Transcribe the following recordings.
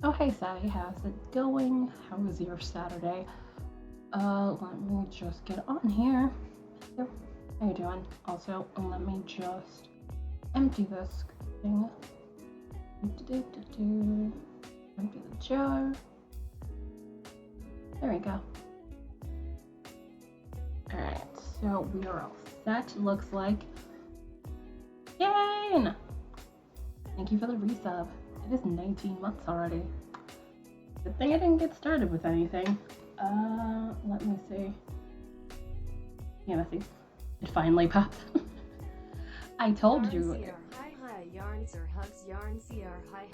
Oh hey Sally, how's it going? How was your Saturday? Let me just get on here. Yep. How you doing? Also, let me just empty this thing. Empty the jar. There we go. Alright, so we are all set, looks like. Yay! Thank you for the resub. It is 19 months already. Good thing I didn't get started with anything. Let me see. Yeah, see. It finally popped. I told you. Yarn CR hi hi yarns or hugs yarn CR hi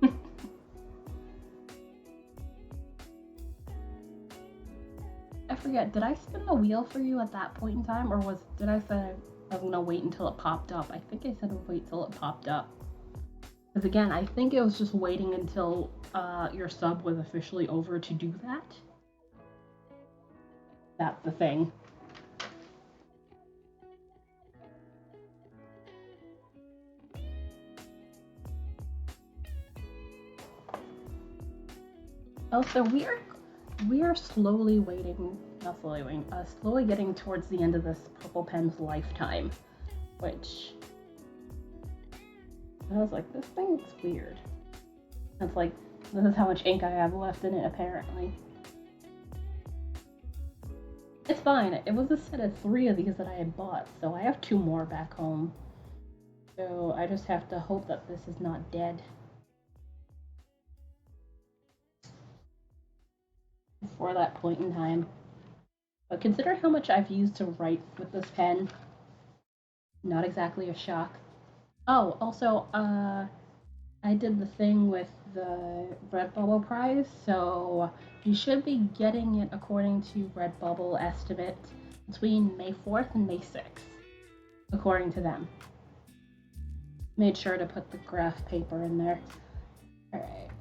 hi. I forget, did I spin the wheel for you at that point in time, or did I say I was gonna wait until it popped up? I think I said wait till it popped up. Because again, I think it was just waiting until your sub was officially over to do that. That's the thing. Also, we are slowly waiting, not slowly waiting, slowly getting towards the end of this purple pen's lifetime, which I was like, this thing's weird. It's like, this is how much ink I have left in it, apparently. It's fine. It was a set of 3 of these that I had bought, so I have 2 more back home. So I just have to hope that this is not dead before that point in time. But consider how much I've used to write with this pen. Not exactly a shock. Oh, also, I did the thing with the Redbubble prize, so you should be getting it according to Redbubble estimate between May 4th and May 6th, according to them. Made sure to put the graph paper in there. Alright.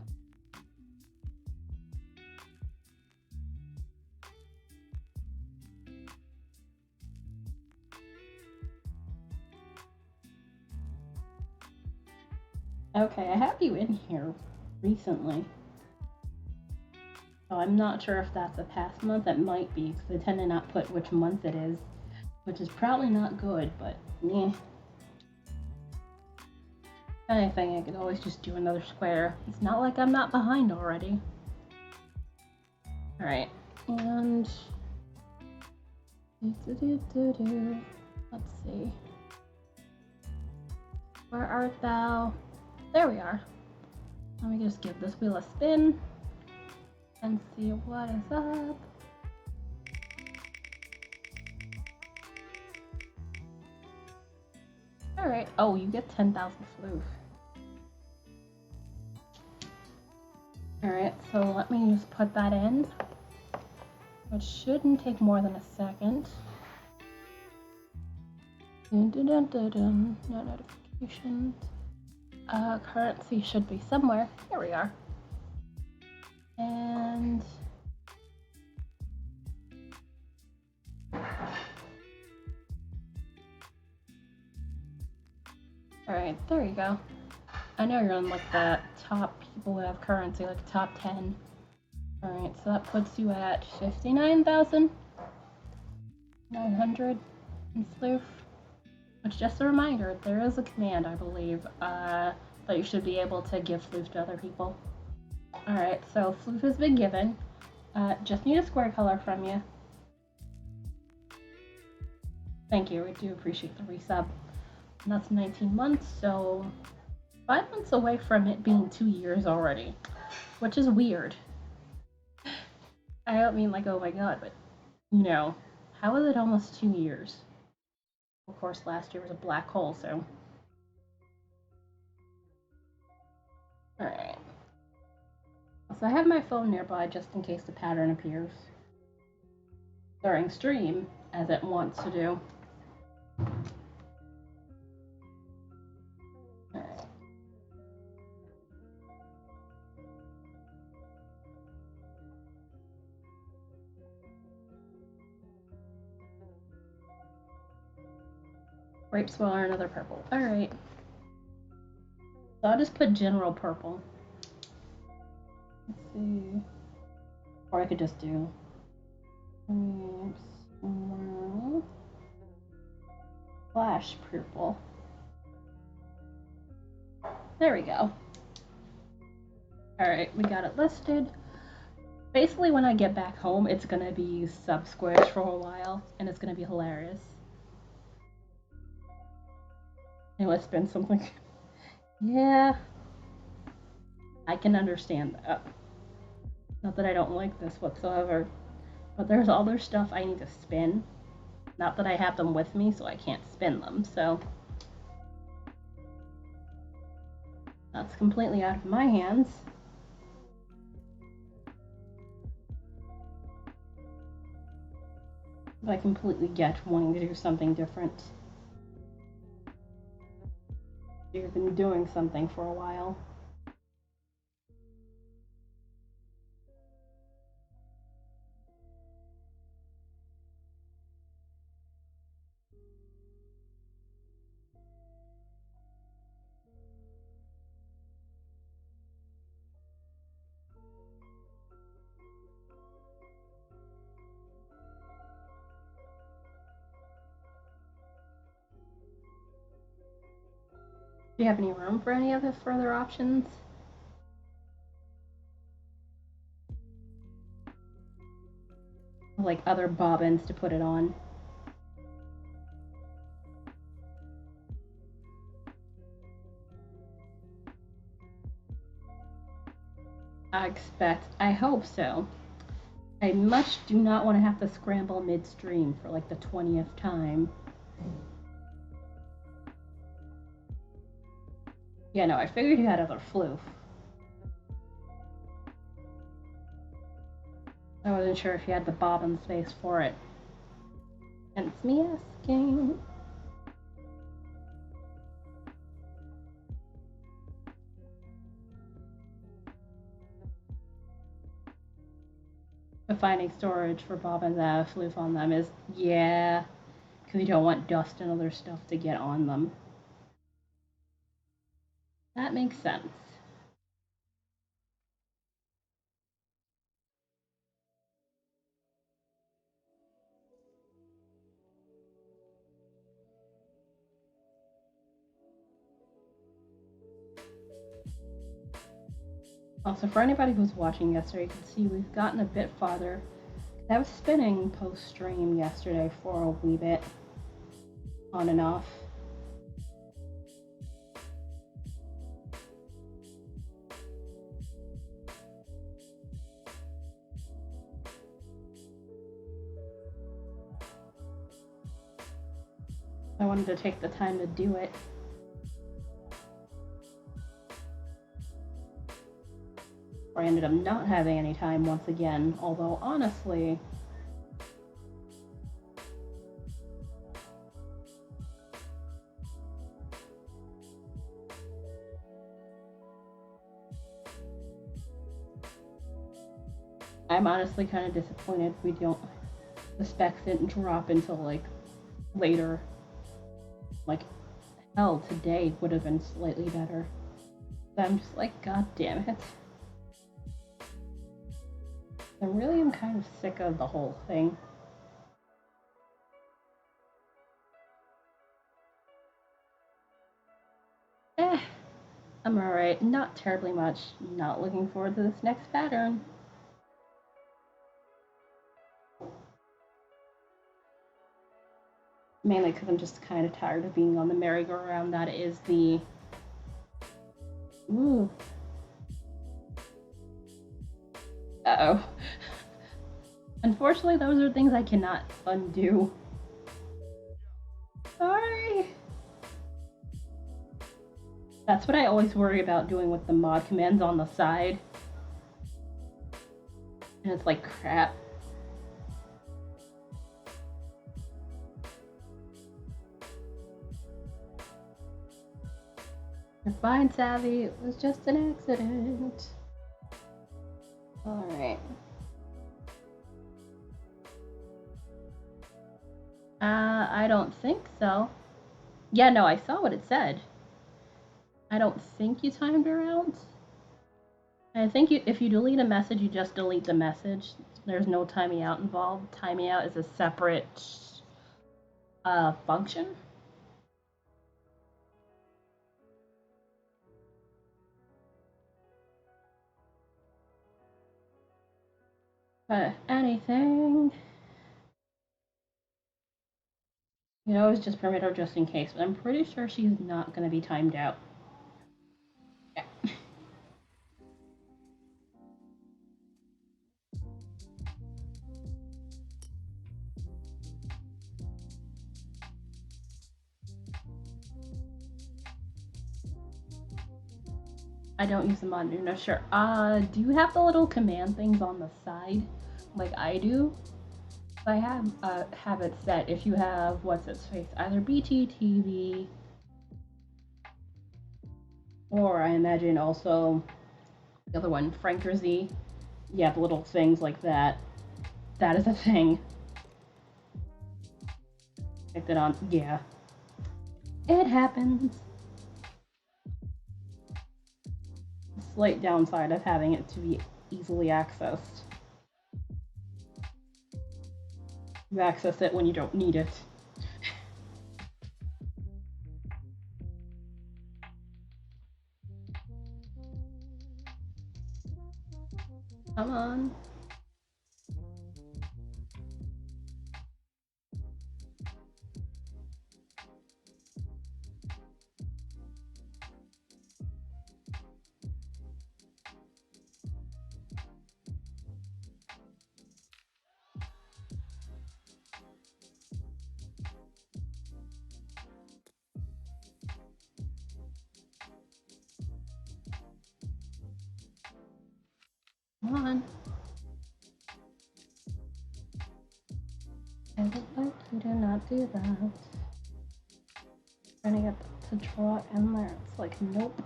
Okay, I have you in here recently. So I'm not sure if that's a past month. It might be, because they tend to not put which month it is, which is probably not good, but yeah. Anything, I could always just do another square. It's not like I'm not behind already. Alright, and let's see. Where art thou? There we are. Let me just give this wheel a spin and see what is up. Alright, oh, you get 10,000 floof. Alright, so let me just put that in. It shouldn't take more than a second. No notifications. Currency should be somewhere. Here we are. And alright, there you go. I know you're on like the top people who have currency, like top 10. Alright, so that puts you at 59,900 in Floof. Which, just a reminder, there is a command, I believe, that you should be able to give Floof to other people. Alright, so Floof has been given. Just need a square color from you. Thank you, we do appreciate the resub. And that's 19 months, so 5 months away from it being 2 years already, which is weird. I don't mean like, oh my god, but you know, how is it almost 2 years? Of course, last year was a black hole, so. Alright. So I have my phone nearby just in case the pattern appears during stream, as it wants to do. Alright. Grape swirler, another purple. Alright. So I'll just put general purple. Let's see. Or I could just do flash purple. There we go. Alright, we got it listed. Basically, when I get back home, it's gonna be sub-squares for a while, and it's gonna be hilarious. And let's spend something. Yeah, I can understand that. Not that I don't like this whatsoever, but there's other stuff I need to spin. Not that I have them with me, so I can't spin them, so that's completely out of my hands. But I completely get wanting to do something different. You've been doing something for a while. Do you have any room for any of the further options? Like other bobbins to put it on? I hope so. I much do not want to have to scramble midstream for like the 20th time. Yeah, no, I figured you had other floof. I wasn't sure if you had the bobbin space for it. Hence me asking. But finding storage for bobbins that have floof on them is, yeah, because you don't want dust and other stuff to get on them. That makes sense. Also, for anybody who's watching yesterday, you can see we've gotten a bit farther. I was spinning post-stream yesterday for a wee bit, on and off. I wanted to take the time to do it. Or I ended up not having any time once again, although honestly, I'm honestly kind of disappointed the specs didn't drop until like later. Like, hell, today would have been slightly better. But I'm just like, god damn it. I really am kind of sick of the whole thing. I'm alright. Not terribly much. Not looking forward to this next pattern. Mainly because I'm just kind of tired of being on the merry-go-round that is the... Ooh. Uh-oh. Unfortunately, those are things I cannot undo. Sorry. That's what I always worry about doing with the mod commands on the side. And it's like, crap. You're fine, Savvy. It was just an accident. Alright. I don't think so. Yeah, no, I saw what it said. I don't think you timed her out. I think if you delete a message, you just delete the message. There's no timing out involved. Timing out is a separate function. But anything, you always just permit her just in case. But I'm pretty sure she's not going to be timed out. Yeah. I don't use the monitor, no, sure. Do you have the little command things on the side, like I do? I have it set if you have what's its face, either BTTV, or I imagine also the other one, Franker Z. Yeah, the little things like that. That is a thing. Picked it on. Yeah, it happens. Slight downside of having it to be easily accessed. You access it when you don't need it. Come on. Come on. I would like you to not do that. Trying to get to draw in there. It's like, nope.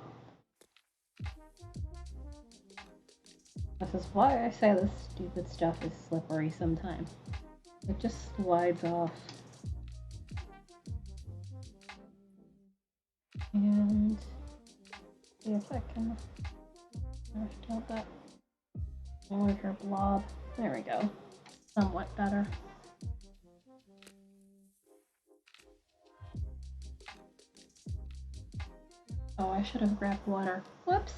This is why I say this stupid stuff is slippery sometimes. It just slides off. And see if I can get that larger blob. There we go. Somewhat better. Oh, I should have grabbed water. Whoops!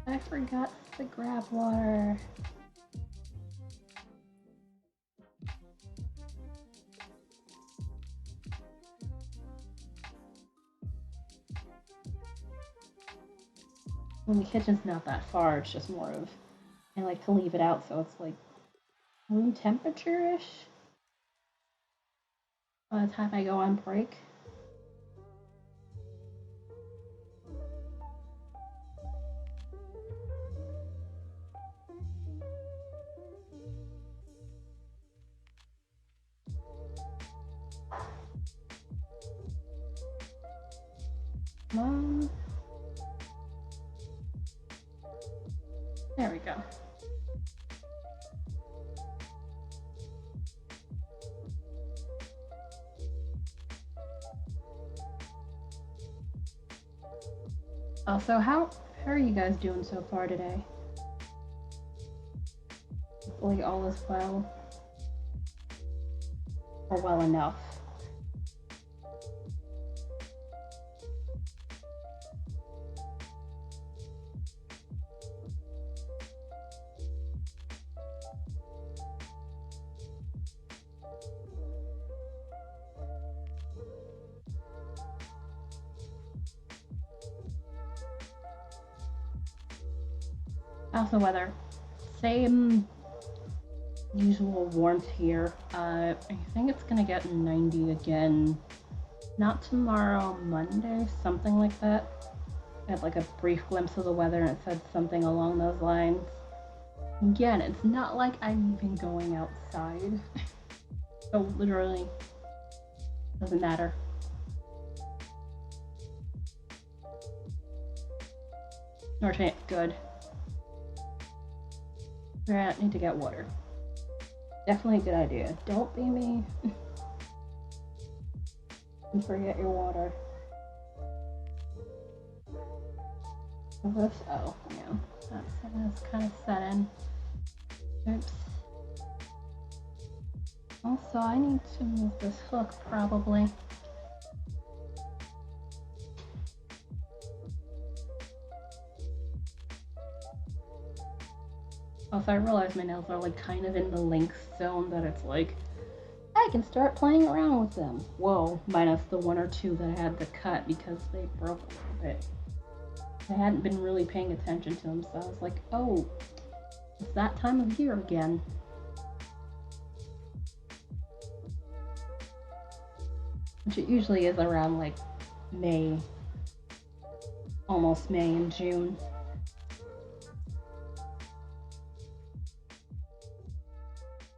I forgot to grab water. When the kitchen's not that far, it's just more of, I like to leave it out so it's like room temperature-ish by the time I go on break. Come on. There we go. Also, how are you guys doing so far today? Hopefully all is well. Or well enough. How's the weather? Same usual warmth here. I think it's gonna get 90 again. Not tomorrow, Monday, something like that. I had like a brief glimpse of the weather and it said something along those lines. Again, it's not like I'm even going outside. So literally, doesn't matter. Norte, good. I need to get water. Definitely a good idea. Don't be me. And forget your water. This, oh, yeah. That's kind of set in. Oops. Also, I need to move this hook probably. Also, I realize my nails are like kind of in the length zone that it's like I can start playing around with them. Whoa, minus the one or two that I had to cut because they broke a little bit. I hadn't been really paying attention to them, so I was like, oh, it's that time of year again. Which it usually is around like May, almost May and June.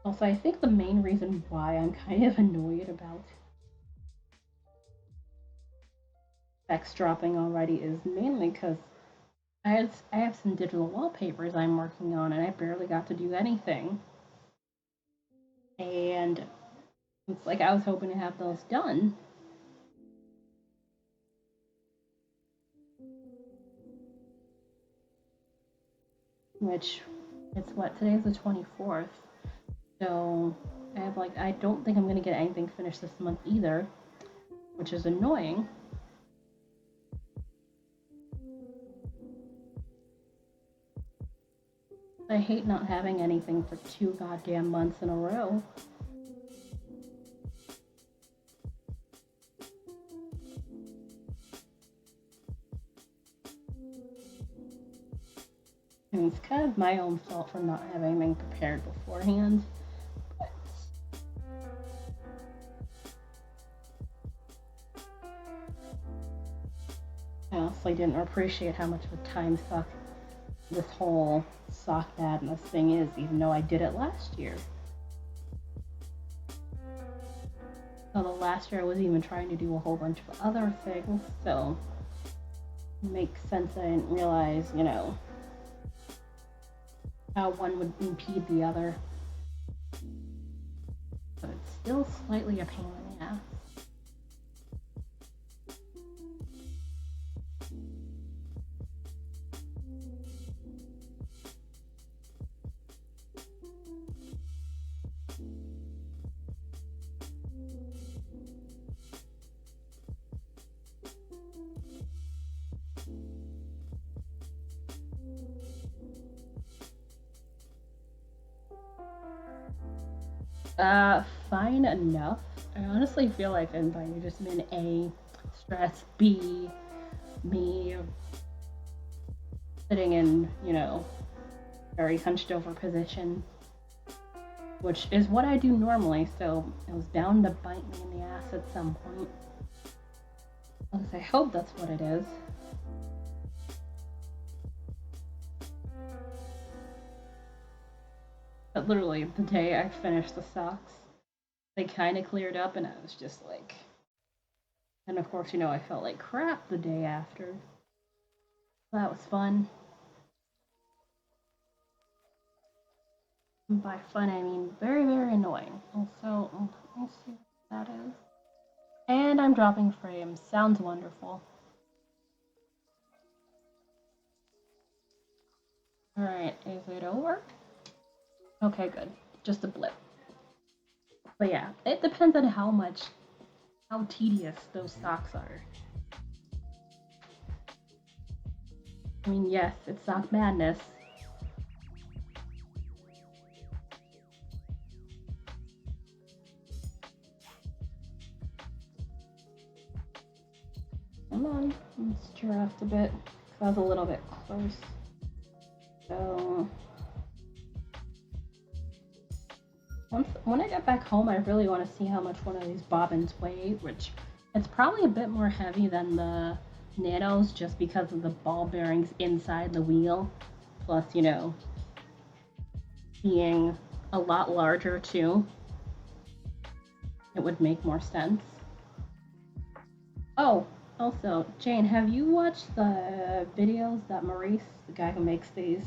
Also, I think the main reason why I'm kind of annoyed about specs dropping already is mainly because I have some digital wallpapers I'm working on and I barely got to do anything. And it's like I was hoping to have those done. Which, it's what, today's the 24th. So I have like, I don't think I'm gonna get anything finished this month either, which is annoying. I hate not having anything for 2 goddamn months in a row. I mean, it's kind of my own fault for not having anything prepared beforehand. I honestly didn't appreciate how much of a time suck this whole sock madness thing is, even though I did it last year. Although last year I was even trying to do a whole bunch of other things, so it makes sense I didn't realize, you know, how one would impede the other. But it's still slightly a pain in the ass. Fine enough. I honestly feel like I'm by just been A, stress, B, me sitting in, you know, very hunched over position, which is what I do normally, so it was bound to bite me in the ass at some point. At least I hope that's what it is. But literally, the day I finished the socks, they kind of cleared up, and I was just like, and of course, you know, I felt like crap the day after. That was fun. And by fun, I mean very, very annoying. Also, let me see what that is. And I'm dropping frames. Sounds wonderful. Alright, is it over? Okay, good. Just a blip. But yeah, it depends on how tedious those socks are. I mean, yes, it's sock madness. Come on, let's draft a bit. I was a little bit close. So when I get back home, I really want to see how much one of these bobbins weigh, which it's probably a bit more heavy than the nanos just because of the ball bearings inside the wheel, plus, you know, being a lot larger too. It would make more sense. Oh, also, Jane, have you watched the videos that Maurice, the guy who makes these,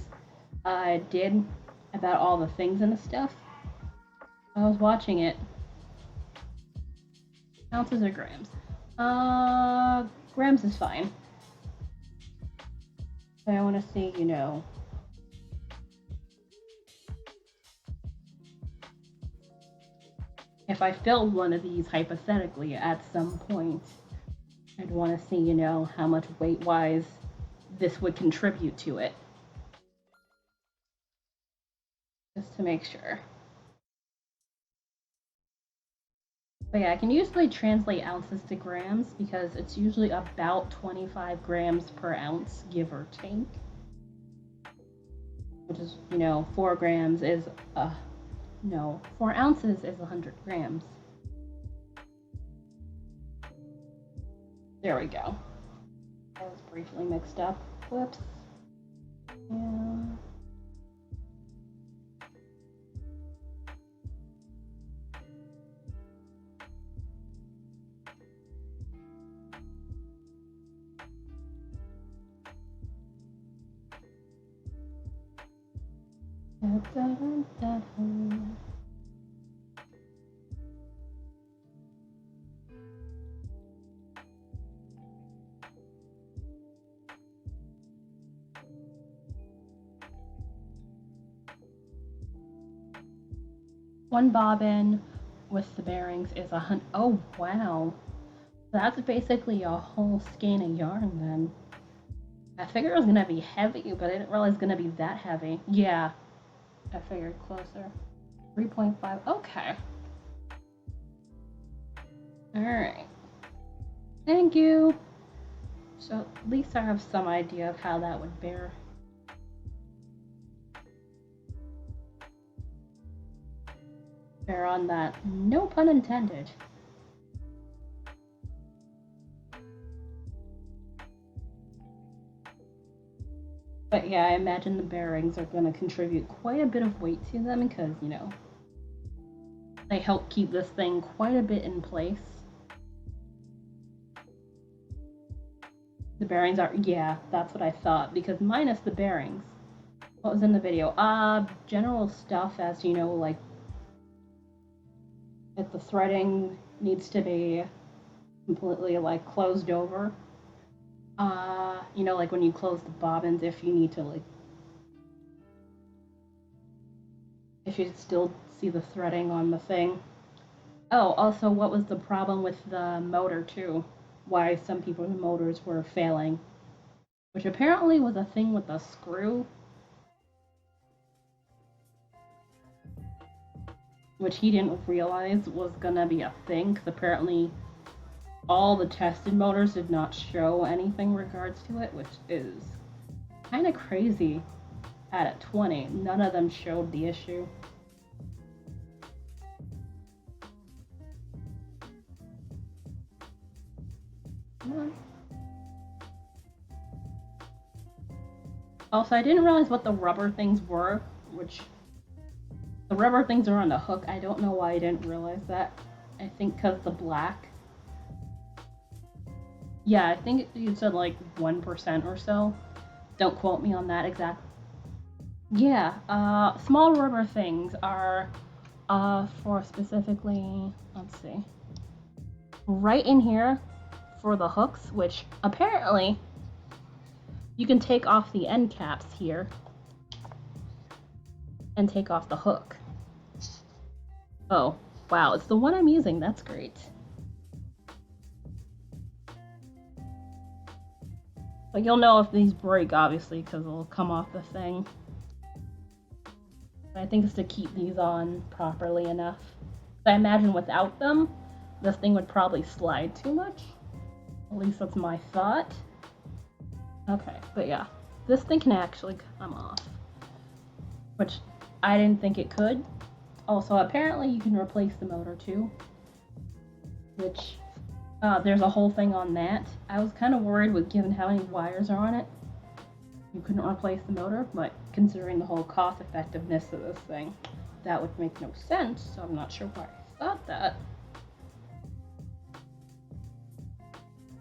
did about all the things and the stuff? I was watching it. Ounces or grams? Grams is fine. So I want to see, you know, if I filled one of these hypothetically at some point, I'd want to see, you know, how much weight-wise this would contribute to it. Just to make sure. But yeah, I can usually translate ounces to grams because it's usually about 25 grams per ounce, give or take. Which is, you know, 4 grams is, no, 4 ounces is 100 grams. There we go. I was briefly mixed up. Whoops. Yeah. One bobbin with the bearings is 100. Oh wow, that's basically a whole skein of yarn then. I figured it was gonna be heavy, but I didn't realize it was gonna be that heavy. Yeah, I figured closer. 3.5. Okay. All right. Thank you. So at least I have some idea of how that would bear. Bear on that. No pun intended. But yeah, I imagine the bearings are going to contribute quite a bit of weight to them because, you know, they help keep this thing quite a bit in place. The bearings are, yeah, that's what I thought, because minus the bearings. What was in the video? General stuff as, you know, like, if the threading needs to be completely, like, closed over. You know, like when you close the bobbins, if you need to, like, if you still see the threading on the thing. Oh, also, what was the problem with the motor, too? Why some people's motors were failing. Which apparently was a thing with the screw. Which he didn't realize was gonna be a thing, because apparently all the tested motors did not show anything in regards to it, which is kind of crazy. At 20, none of them showed the issue. Also, I didn't realize what the rubber things were, which the rubber things are on the hook. I don't know why I didn't realize that. I think because the black. Yeah, I think you said like 1% or so. Don't quote me on that exact. Yeah, small rubber things are for specifically, let's see, right in here for the hooks, which apparently you can take off the end caps here and take off the hook. Oh, wow, it's the one I'm using. That's great. But you'll know if these break, obviously, because they'll come off the thing. I think it's to keep these on properly enough. I imagine without them, this thing would probably slide too much. At least that's my thought. Okay, but yeah, this thing can actually come off, which I didn't think it could. Also, apparently you can replace the motor too, which there's a whole thing on that. I was kind of worried with given how many wires are on it. You couldn't replace the motor, but considering the whole cost effectiveness of this thing, that would make no sense, so I'm not sure why I thought that.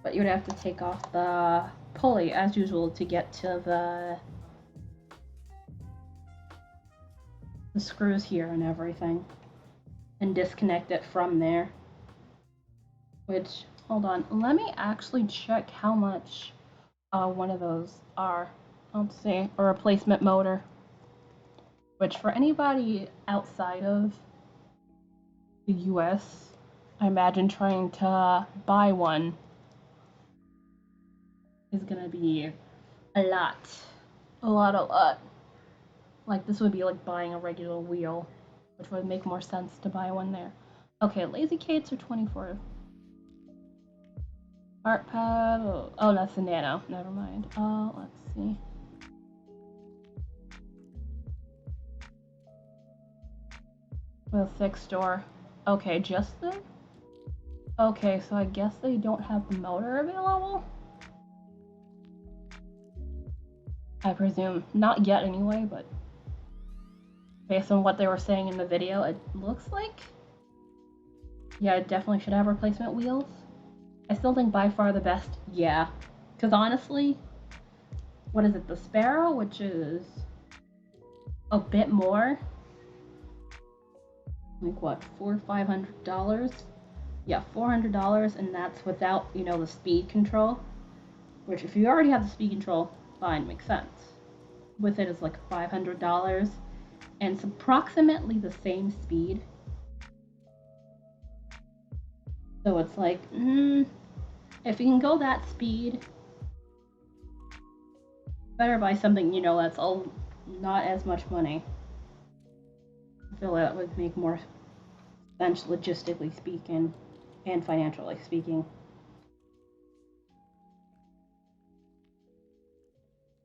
But you would have to take off the pulley, as usual, to get to the screws here and everything, and disconnect it from there. Which, hold on, let me actually check how much one of those are. Let's see, a replacement motor. Which for anybody outside of the US. I imagine trying to buy one is gonna be a lot. A lot. Like, this would be like buying a regular wheel, which would make more sense to buy one there. Okay, lazy Kates are 24. Art pad. Oh, that's the Nano. Never mind. Let's see. With 6-door. Okay, just the. Okay, so I guess they don't have the motor available? I presume. Not yet, anyway, but based on what they were saying in the video, it looks like. Yeah, it definitely should have replacement wheels. I still think by far the best, yeah. Because honestly, what is it, the Sparrow, which is a bit more? Like what, $500? Yeah, $400, and that's without, the speed control. Which, if you already have the speed control, fine, makes sense. With it is like $500, and it's approximately the same speed. So it's like, if you can go that speed, better buy something, that's all not as much money. I feel that would make more sense logistically speaking and financially speaking.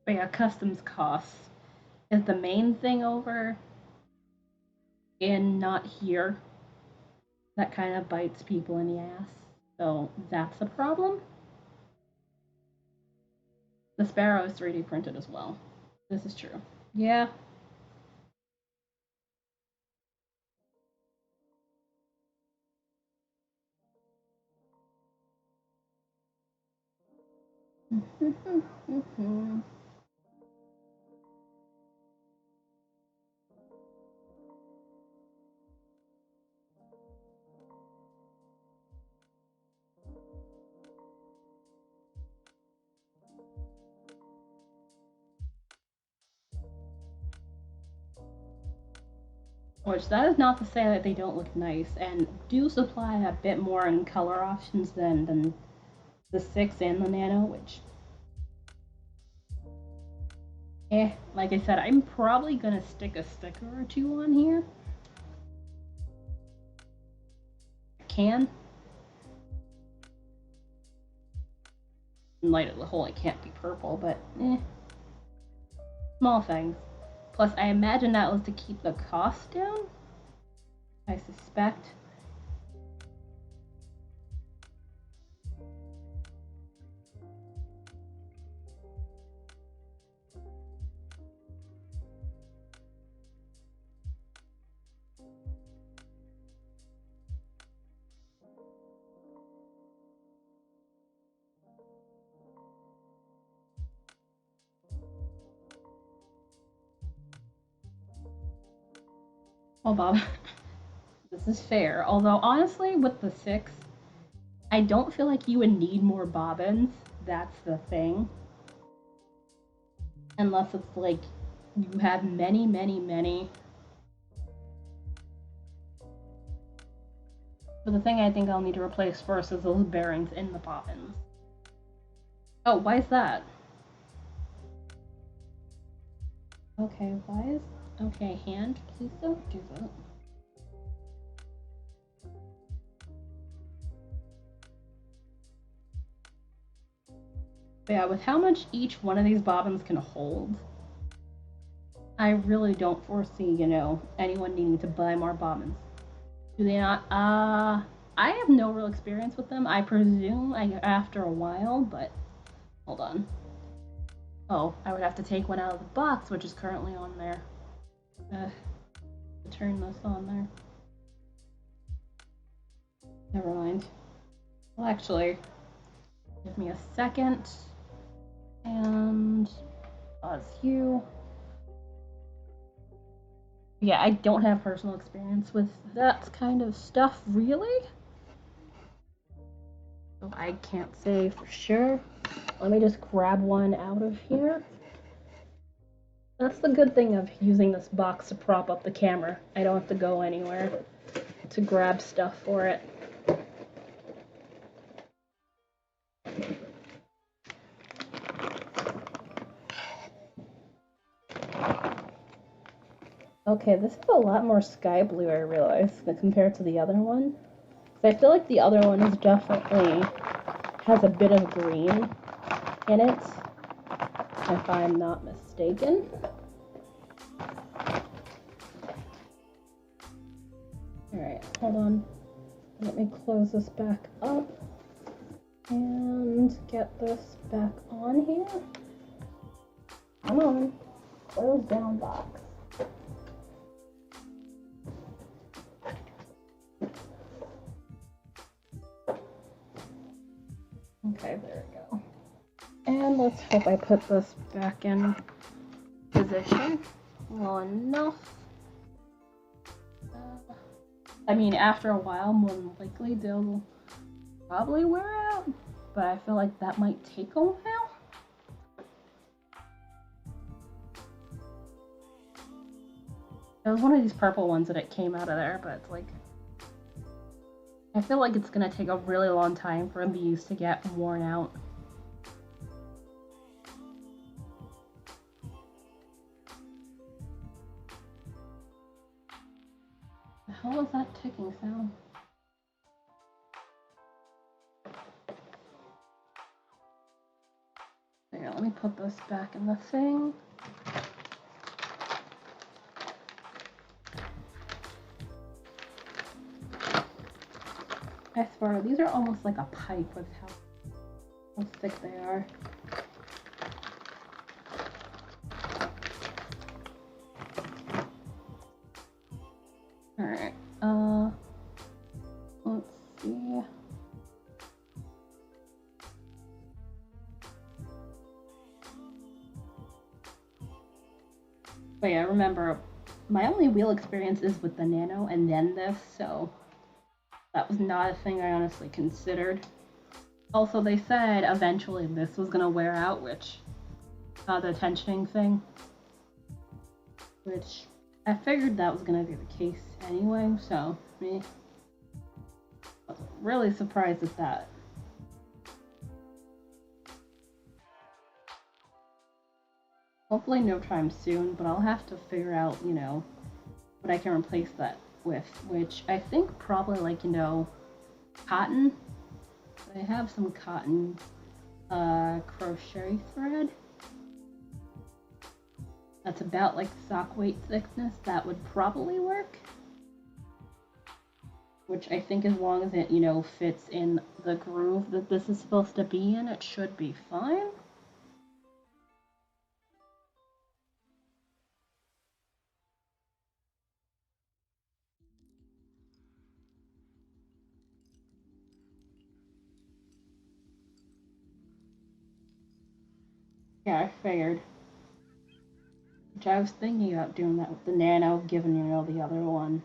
But yeah, customs costs is the main thing over and not here. That kind of bites people in the ass. So that's a problem. The Sparrow is 3D printed as well. This is true. Yeah. Which that is not to say that they don't look nice, and do supply a bit more in color options than the 6 and the Nano, which, like I said, I'm probably gonna stick a sticker or two on here. I can. In light of the whole, it can't be purple, but small things. Plus, I imagine that was to keep the cost down. I suspect. Well, Bob, this is fair. Although, honestly, with the 6, I don't feel like you would need more bobbins. That's the thing. Unless it's like you have many. But the thing I think I'll need to replace first is those bearings in the bobbins. Oh, why is that? Okay, why is... Okay, hand, please don't do that. But yeah, with how much each one of these bobbins can hold, I really don't foresee, anyone needing to buy more bobbins. Do they not? I have no real experience with them. I presume after a while, but hold on. Oh, I would have to take one out of the box, which is currently on there. Turn this on there. Never mind. Well, actually, give me a second. And pause you. Yeah, I don't have personal experience with that kind of stuff, really. So I can't say for sure. Let me just grab one out of here. That's the good thing of using this box to prop up the camera. I don't have to go anywhere to grab stuff for it. Okay, this is a lot more sky blue, I realize, compared to the other one. I feel like the other one is definitely has a bit of green in it, if I'm not mistaken. Alright, hold on. Let me close this back up and get this back on here. Come on, close down box. Okay, there we go. And let's hope I put this back in position well enough. I mean, after a while, more than likely, they'll probably wear out, but I feel like that might take a while. There was one of these purple ones that it came out of there, but it's like, I feel like it's gonna take a really long time for these to get worn out. The hell was that ticking sound? Here, let me put this back in the thing. I swear, these are almost like a pipe with how thick they are. Alright, let's see. But yeah, remember, my only wheel experience is with the Nano and then this, so that was not a thing I honestly considered. Also, they said eventually this was gonna wear out, which, the tensioning thing, which I figured that was gonna be the case anyway, so I was really surprised at that. Hopefully no time soon, but I'll have to figure out, you know, what I can replace that with, which I think probably, like, you know, cotton. I have some cotton crochet thread that's about like sock weight thickness. That would probably work, which I think as long as it, you know, fits in the groove that this is supposed to be in, it should be fine. Yeah, I figured. Which I was thinking about doing that with the Nano, given, you know, the other one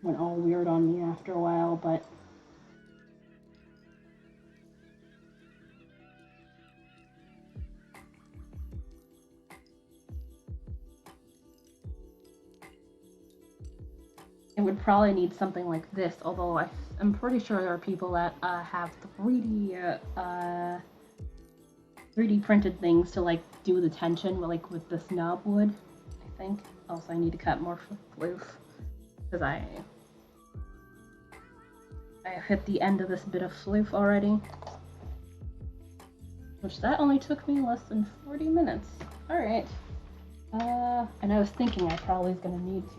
went all weird on me after a while, but it would probably need something like this, although I'm pretty sure there are people that have 3D printed things to like do the tension, like with this knob wood, I think. Also, I need to cut more Floof because I hit the end of this bit of Floof already, which that only took me less than 40 minutes. All right. And I was thinking I probably was gonna need to.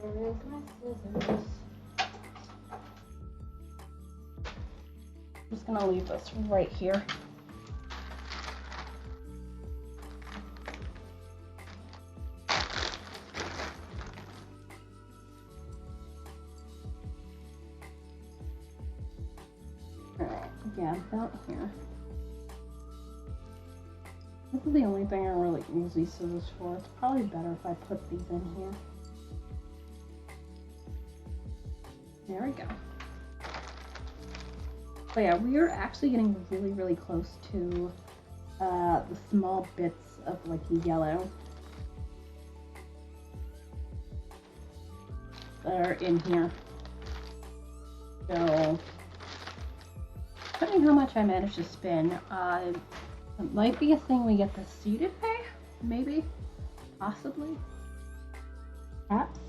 Where is my scissors? I'm just gonna leave this right here. Alright, yeah, about here. This is the only thing I really use these scissors for. It's probably better if I put these in here. There we go. But yeah, we are actually getting really, really close to the small bits of like yellow. that are in here. So, depending how much I manage to spin, it might be a thing we get the seated pay? Maybe? Possibly? Perhaps?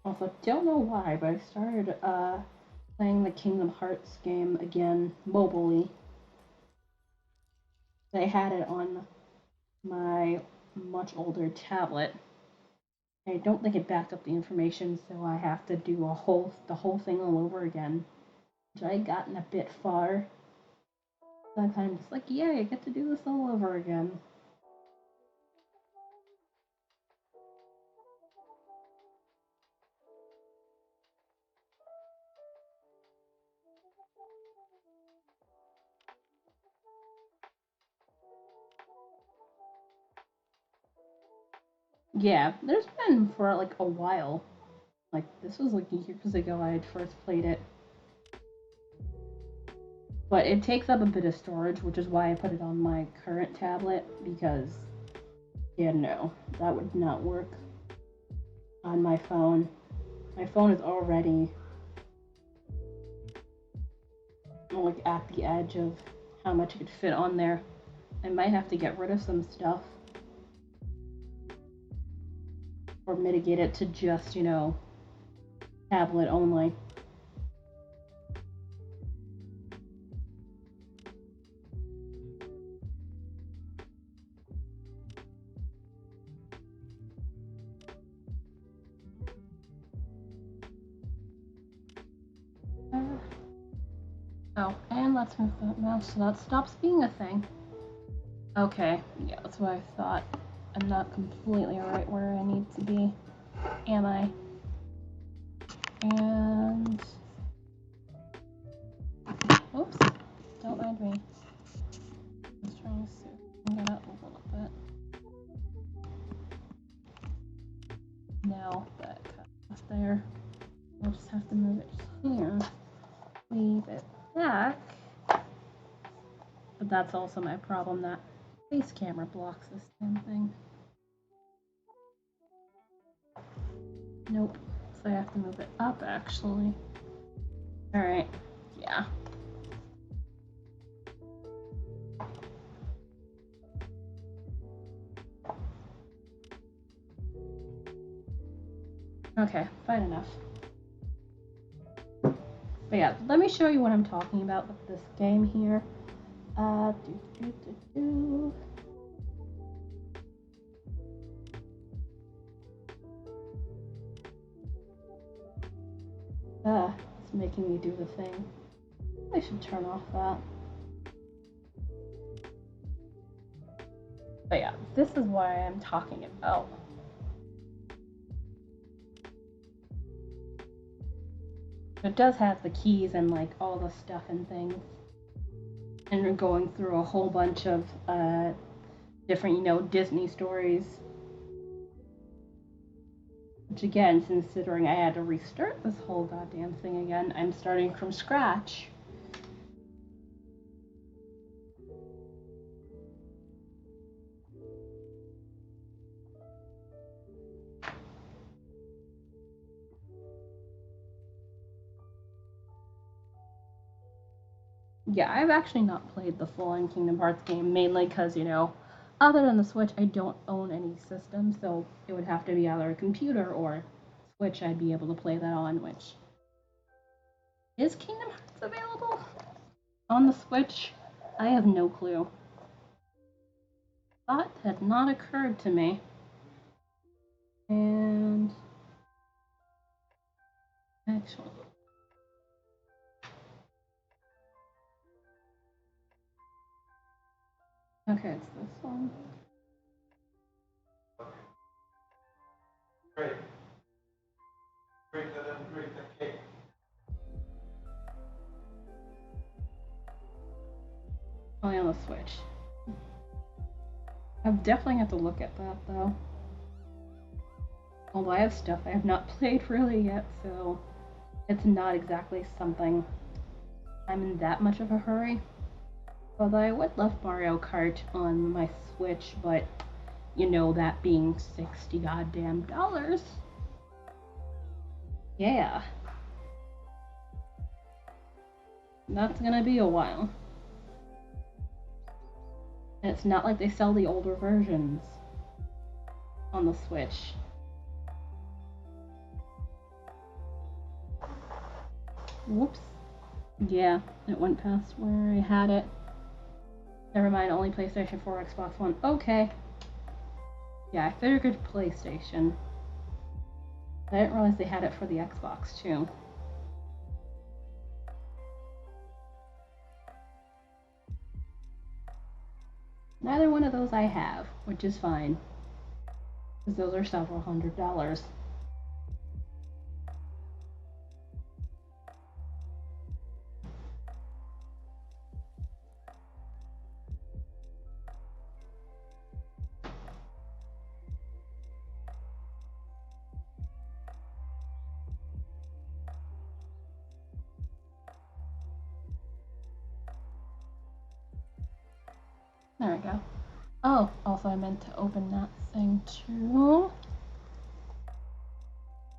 Also, don't know why, but I started playing the Kingdom Hearts game again mobilely. I had it on my much older tablet. I don't think it backed up the information, so I have to do the whole thing all over again. Which I had gotten a bit far. So I'm kind of just like, yay, I get to do this all over again. Yeah, there's been for like a while. Like, this was like years ago I had first played it. But it takes up a bit of storage, which is why I put it on my current tablet, because, yeah, no, that would not work on my phone. My phone is already like at the edge of how much it could fit on there. I might have to get rid of some stuff or mitigate it to just, tablet only. Oh, and let's move that mouse so that stops being a thing. Okay, yeah, that's what I thought. I'm not completely right where I need to be, am I? And... oops, don't mind me. I was trying to swing that up a little bit. Now that cut off there, I'll just have to move it here. Leave it back. But that's also my problem, that face camera blocks this damn thing. Nope. So I have to move it up, actually. Alright. Yeah. Okay, fine enough. But yeah, let me show you what I'm talking about with this game here. It's making me do the thing. I should turn off that. But yeah, this is what I am talking about. It does have the keys and like all the stuff and things. And we're going through a whole bunch of different, Disney stories. Which again, considering I had to restart this whole goddamn thing again, I'm starting from scratch. Yeah, I've actually not played the full-on Kingdom Hearts game, mainly because, other than the Switch, I don't own any system, so it would have to be either a computer or Switch I'd be able to play that on, which... is Kingdom Hearts available on the Switch? I have no clue. Thought had not occurred to me. And... actually... okay, it's this one. Great. Great, great, that cake. Only on the Switch. I definitely have to look at that, though. Although I have stuff I have not played really yet, so it's not exactly something I'm in that much of a hurry. Although I would love Mario Kart on my Switch, but you know that being 60 goddamn dollars. Yeah, that's gonna be a while. And it's not like they sell the older versions on the Switch. Whoops. Yeah, it went past where I had it. Never mind, only PlayStation 4, Xbox One. Okay. Yeah, I figured PlayStation. I didn't realize they had it for the Xbox too. Neither one of those I have, which is fine. Because those are several $100s. There we go. Oh, also I meant to open that thing too.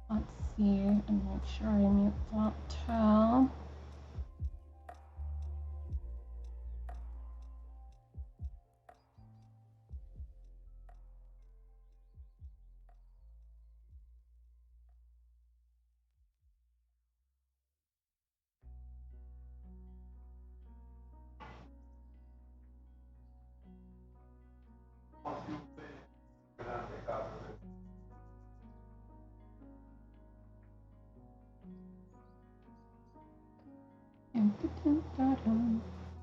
Let's see and make sure I mute that tab.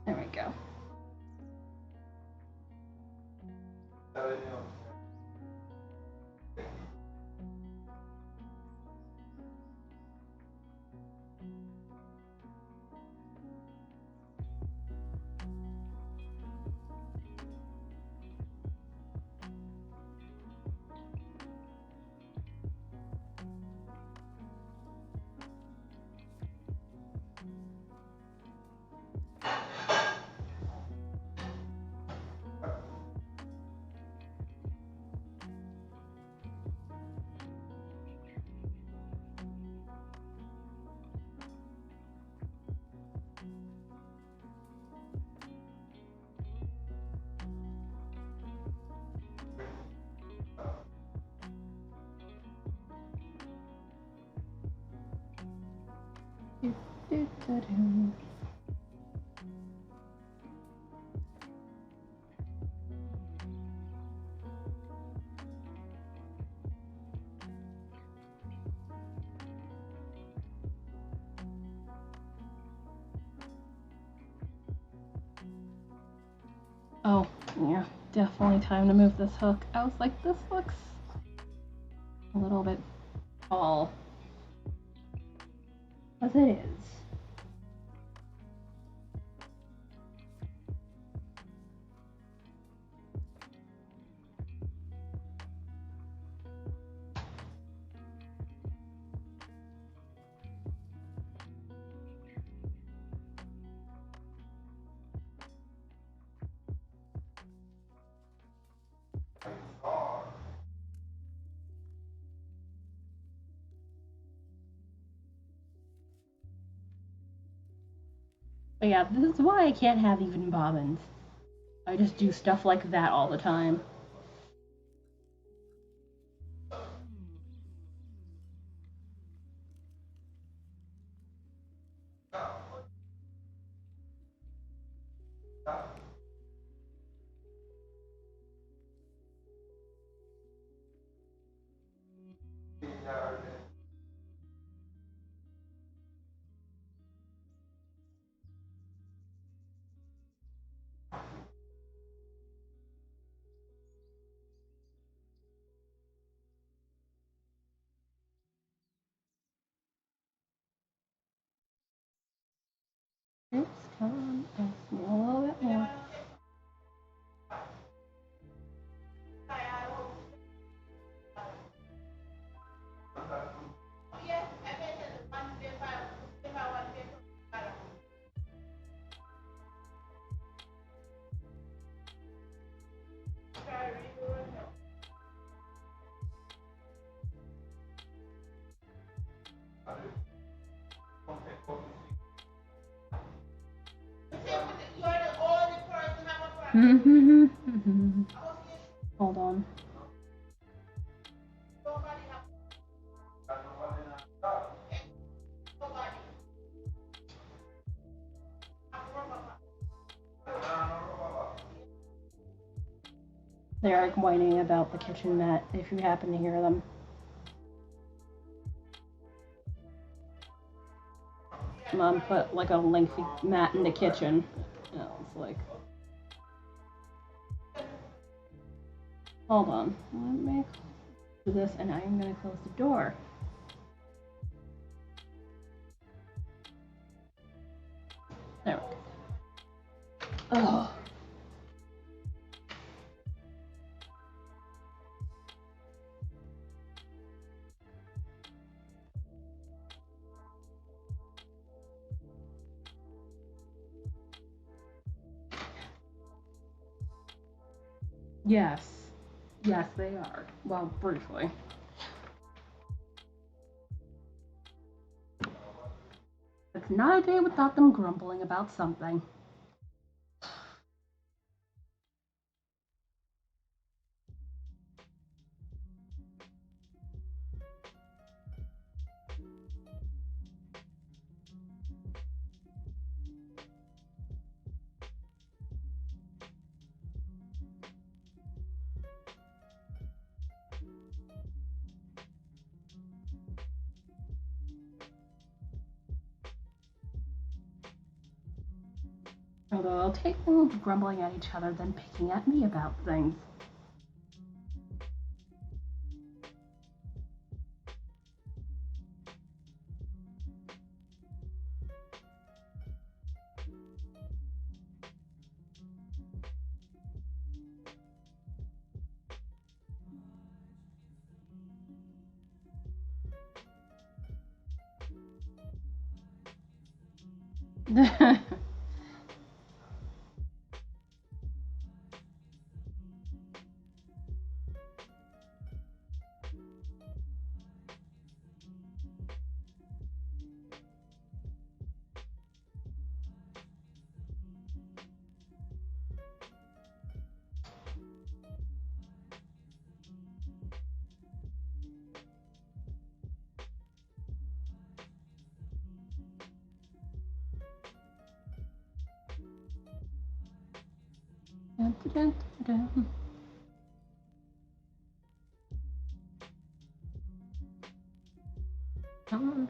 There we go. Oh, yeah, definitely time to move this hook. I was like, this looks a little bit tall. As it is. But yeah, this is why I can't have even bobbins. I just do stuff like that all the time. Oops, come on, ask me a little bit more. Hold on. They're whining about the kitchen mat, if you happen to hear them. Mom put like a lengthy mat in the kitchen. You know, it's like... Hold on. Let me do this, and I am going to close the door. There we go. Oh. Yes. Yes, they are. Well, briefly. It's not a day without them grumbling about something. Although I'll take them grumbling at each other than picking at me about things. Come on.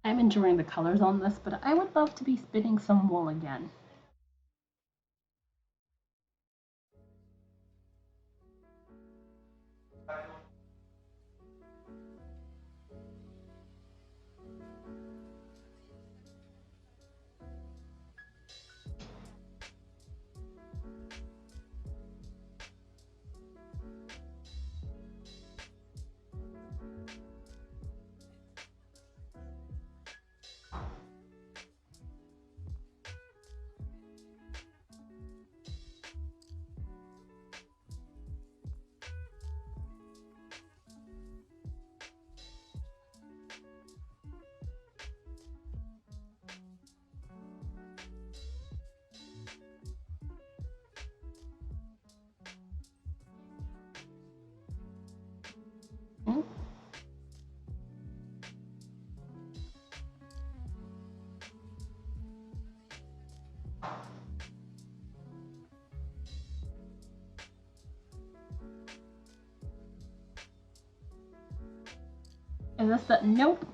I'm enjoying the colors on this, but I would love to be spinning some wool again. Hmm? Is this the... Nope.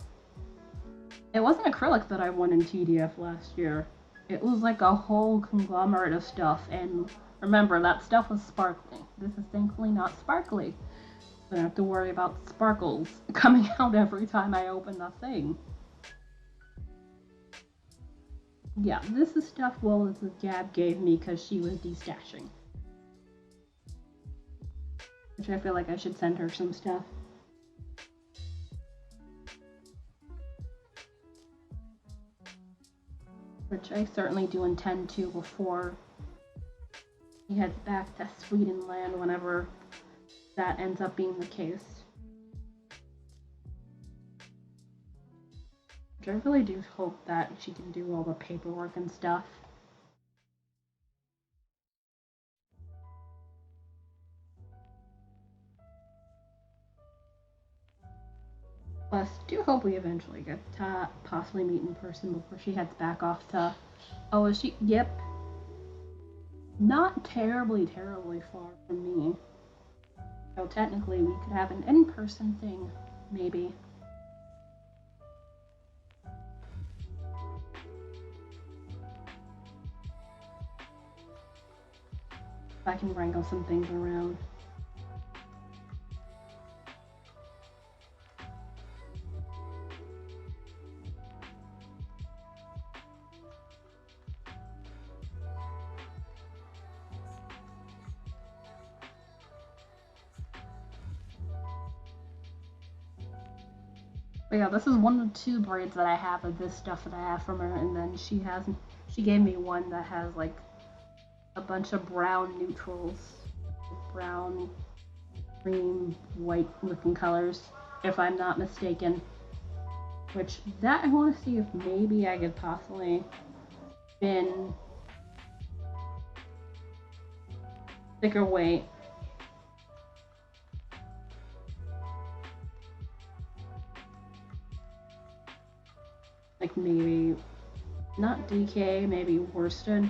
It wasn't acrylic that I won in TDF last year. It was like a whole conglomerate of stuff, and remember, that stuff was sparkly. This is thankfully not sparkly. I don't have to worry about sparkles coming out every time I open the thing. Yeah, this is stuff Wallace's Gab gave me because she was destashing. Which I feel like I should send her some stuff. which I certainly do intend to before he heads back to Sweden land whenever that ends up being the case. Which I really do hope that she can do all the paperwork and stuff. Plus, do hope we eventually get to possibly meet in person before she heads back off to. Oh, is she? Yep. Not terribly far from me. So technically, we could have an in-person thing, maybe. If I can wrangle some things around. But yeah, this is one of the 2 braids that I have of this stuff that I have from her, and then she gave me one that has like a bunch of brown neutrals, brown, cream, white looking colors, if I'm not mistaken. Which that I want to see if maybe I could possibly spin thicker weight. Like maybe not DK, maybe worsted.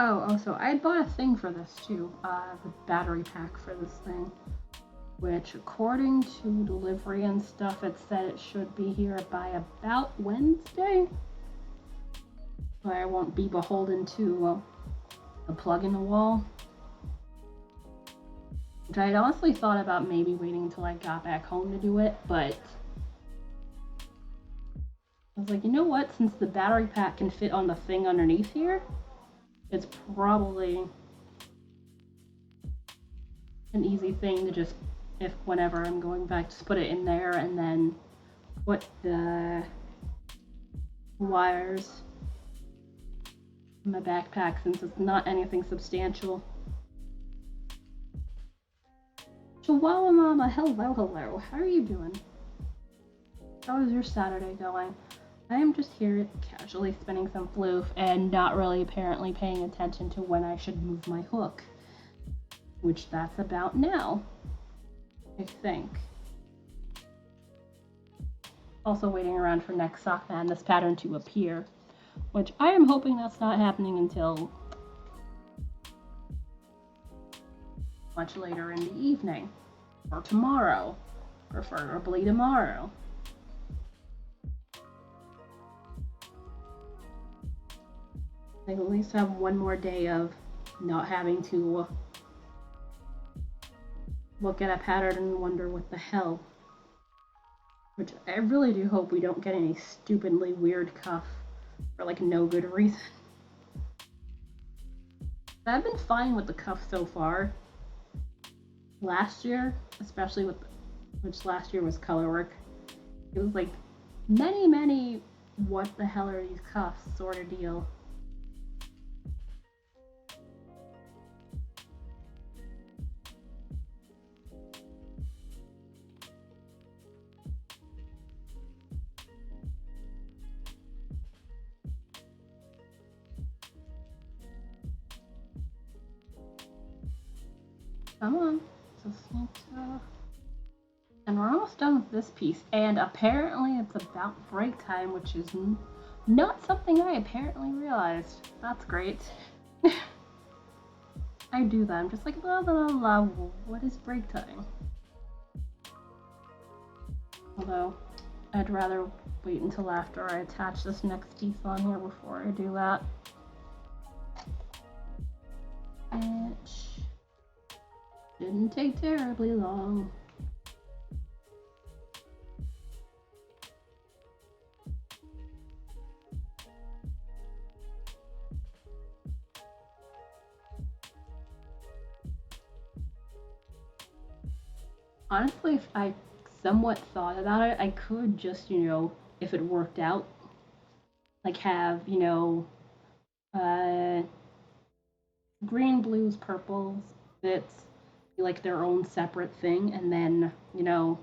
Oh, also, I bought a thing for this too, the battery pack for this thing, which according to delivery and stuff, it said it should be here by about Wednesday. So I won't be beholden to a plug in the wall. Which I had honestly thought about maybe waiting until I got back home to do it, but I was like, you know what, since the battery pack can fit on the thing underneath here, it's probably an easy thing to just, if whenever I'm going back, just put it in there and then put the wires in my backpack since it's not anything substantial. Chihuahua Mama, hello. How are you doing? How is your Saturday going? I am just here casually spinning some floof and not really apparently paying attention to when I should move my hook. Which that's about now, I think. Also waiting around for next sock and this pattern to appear, which I am hoping that's not happening until much later in the evening, or tomorrow, preferably tomorrow. I at least have one more day of not having to look at a pattern and wonder what the hell. Which I really do hope we don't get any stupidly weird cuff for like no good reason. I've been fine with the cuff so far. Last year, especially with which last year was colorwork, it was like many what the hell are these cuffs sort of deal. Come on. Just need to... And we're almost done with this piece. And apparently it's about break time, which is not something I apparently realized. That's great. I do that. I'm just like, blah, blah, blah, blah. What is break time? Although, I'd rather wait until after I attach this next piece on here before I do that. Which didn't take terribly long. Honestly, if I somewhat thought about it, I could just, you know, if it worked out, like have, you know, green, blues, purples, bits, be like their own separate thing, and then, you know,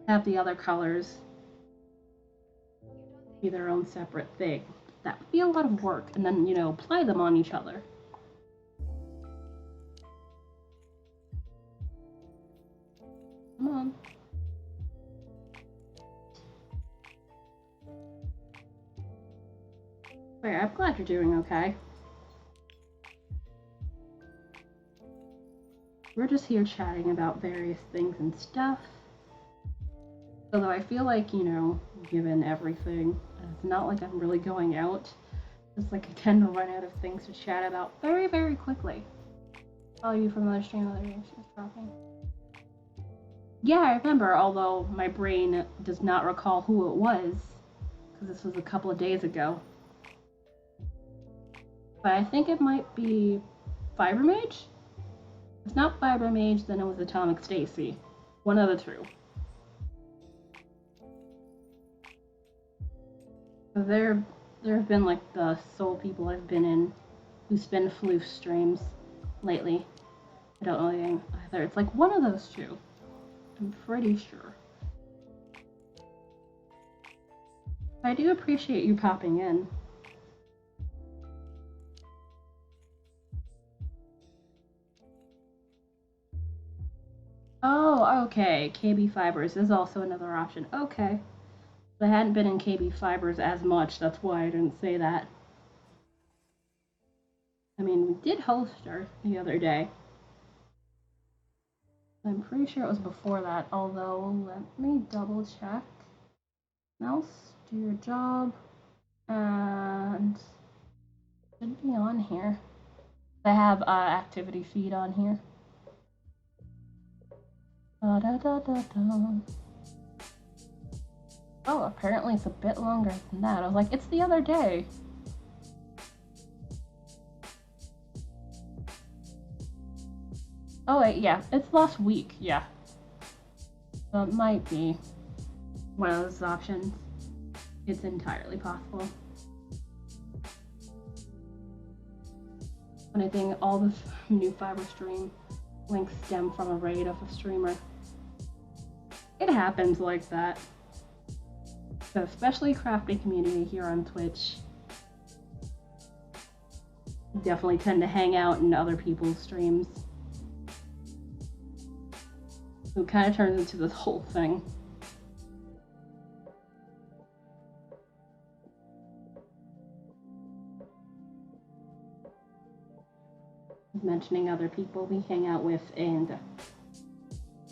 have the other colors be their own separate thing. That would be a lot of work, and then, you know, apply them on each other. Come on. Wait, I'm glad you're doing okay. We're just here chatting about various things and stuff. Although I feel like, you know, given everything, it's not like I'm really going out. It's like I tend to run out of things to chat about very, very quickly. Follow you from another stream, other games she was dropping. Yeah, I remember, although my brain does not recall who it was, because this was a couple of days ago. But I think it might be Fiber Mage? If it's not Fiber Mage, then it was Atomic Stacy. One of the two. There have been like the sole people I've been in who spin Floof streams lately. I don't know anything either. It's like one of those two. I'm pretty sure. I do appreciate you popping in. Oh, okay. KB Fibers is also another option. Okay. I hadn't been in KB Fibers as much, that's why I didn't say that. I mean, we did host her the other day. I'm pretty sure it was before that, although let me double check. Mouse, do your job, and should be on here. I have activity feed on here. Da, da, da, da, da. Oh, apparently it's a bit longer than that. I was like, it's the other day. Oh wait, yeah, it's last week, yeah. So it might be one of those options. It's entirely possible. Funny thing, all the new Fiber stream links stem from a raid of a streamer. It happens like that. So especially crafting community here on Twitch. Definitely tend to hang out in other people's streams. So it kind of turns into this whole thing. Mentioning other people we hang out with and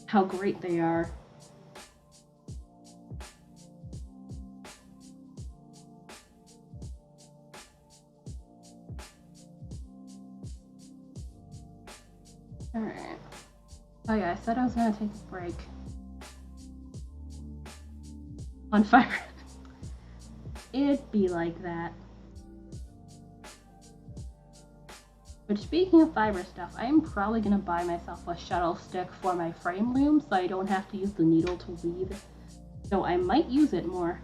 how great they are. Alright. Oh yeah, I said I was gonna take a break. On Fiber. It'd be like that. But speaking of fiber stuff, I am probably gonna buy myself a shuttle stick for my frame loom so I don't have to use the needle to weave. So I might use it more.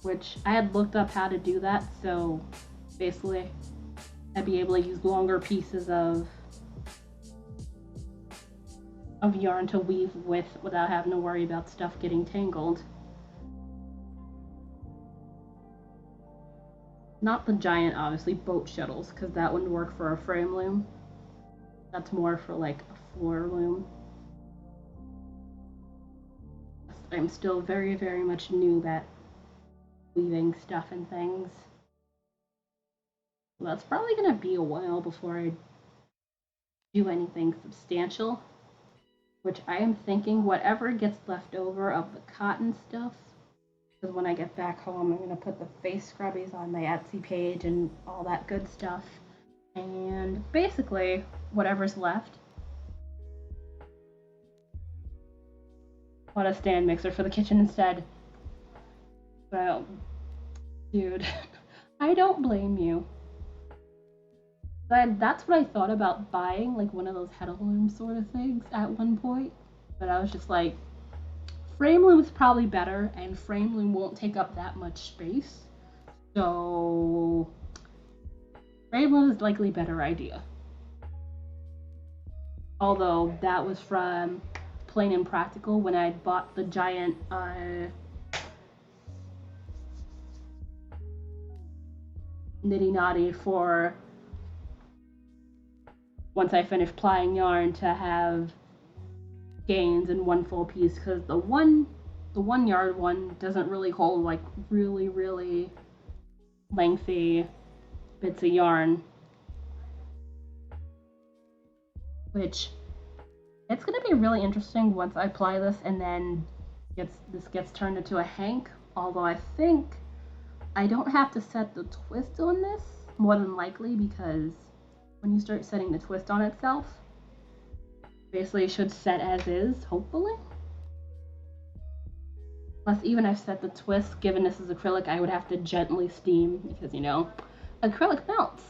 Which I had looked up how to do that, so basically I'd be able to use longer pieces of yarn to weave with without having to worry about stuff getting tangled. not the giant, obviously, boat shuttles, because that wouldn't work for a frame loom. That's more for like a floor loom. I'm still very, very much new at weaving stuff and things. So that's probably gonna be a while before I do anything substantial. Which I am thinking whatever gets left over of the cotton stuff, because when I get back home, I'm gonna put the face scrubbies on my Etsy page and all that good stuff. And basically, whatever's left, want a stand mixer for the kitchen instead. Well, dude, I don't blame you. That's what I thought about buying, like one of those headloom sort of things at one point. But I was just like, frame loom is probably better, and frame loom won't take up that much space. So, frame loom is likely a better idea. Although that was from Plain and Practical when I bought the giant Nitty Naughty for once I finished plying yarn to have gains in one full piece, because the one yard one doesn't really hold like really lengthy bits of yarn, which it's going to be really interesting once I ply this and then this gets turned into a hank. Although I think I don't have to set the twist on this, more than likely, because when you start setting the twist on itself, basically it should set as is, hopefully. Plus, even if I set the twist, given this is acrylic, I would have to gently steam, because, you know, acrylic melts.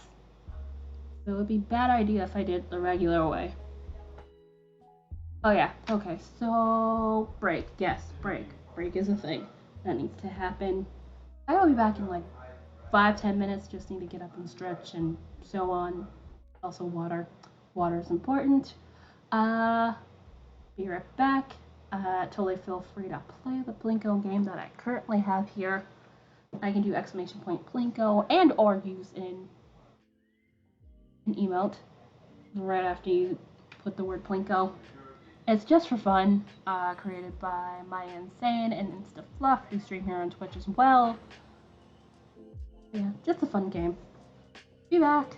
So it would be a bad idea if I did it the regular way. Oh yeah, okay, so break, yes, break. Break is a thing that needs to happen. I will be back in like 5-10 minutes, just need to get up and stretch and so on. Also water. Water is important. Be right back. Totally feel free to play the Plinko game that I currently have here. I can do exclamation point Plinko and or use an emote right after you put the word Plinko. It's just for fun, created by Maya Insane and Floof. We stream here on Twitch as well. Yeah, just a fun game. Be back.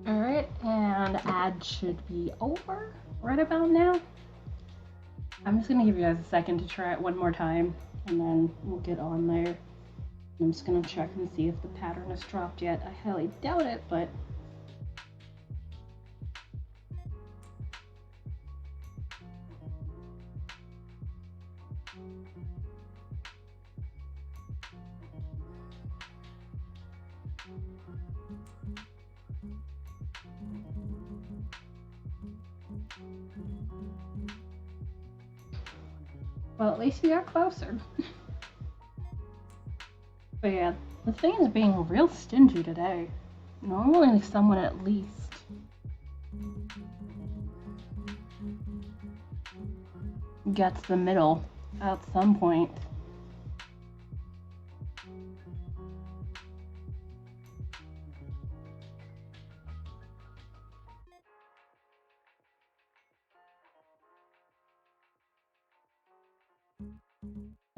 Alright, and ad should be over right about now. I'm just gonna give you guys a second to try it one more time, and then we'll get on there. I'm just gonna check and see if the pattern has dropped yet. I highly doubt it, but well, at least we got closer. But yeah, the thing is being real stingy today. Normally someone at least gets the middle at some point.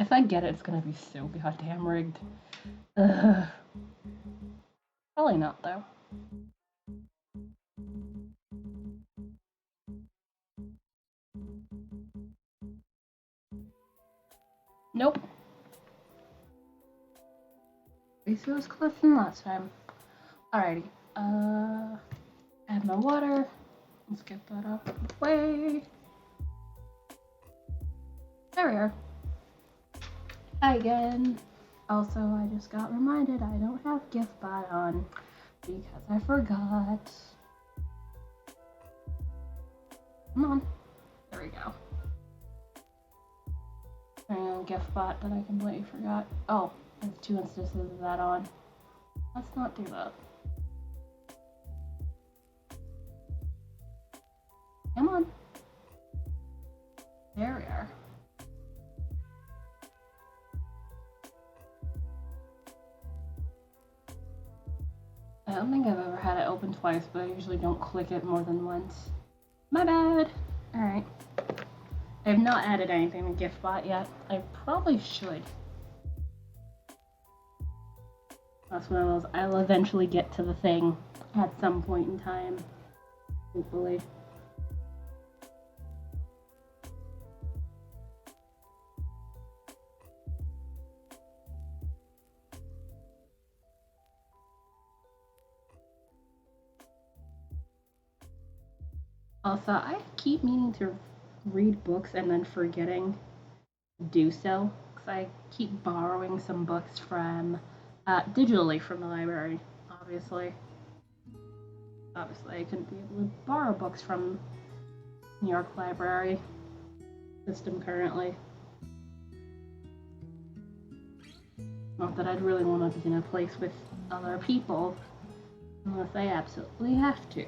If I get it, it's gonna be so goddamn rigged. Ugh. Probably not, though. Nope. At least it was close than last time. Alrighty. Add my water. Let's get that out of the way. There we are. Hi again. Also, I just got reminded I don't have GiftBot on because I forgot. Come on. There we go. And GiftBot that I completely forgot. Oh, there's 2 instances of that on. Let's not do that. Come on. There we are. I don't think I've ever had it open twice, but I usually don't click it more than once. My bad. Alright. I have not added anything to GiftBot yet. I probably should. That's one of those, I'll eventually get to the thing at some point in time. Hopefully. Also, I keep meaning to read books and then forgetting to do so, because I keep borrowing some books from, digitally from the library, obviously. Obviously, I couldn't be able to borrow books from New York Library system currently. Not that I'd really want to be in a place with other people, unless I absolutely have to.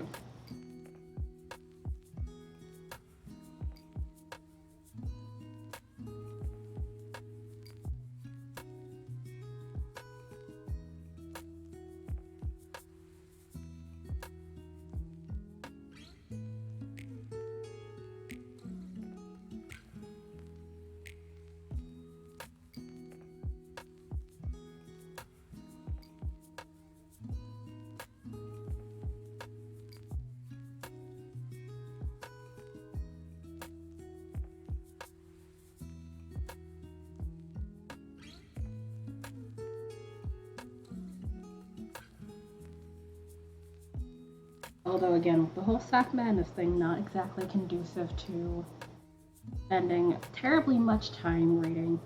Although again, with the whole Sack Madness thing, not exactly conducive to spending terribly much time reading.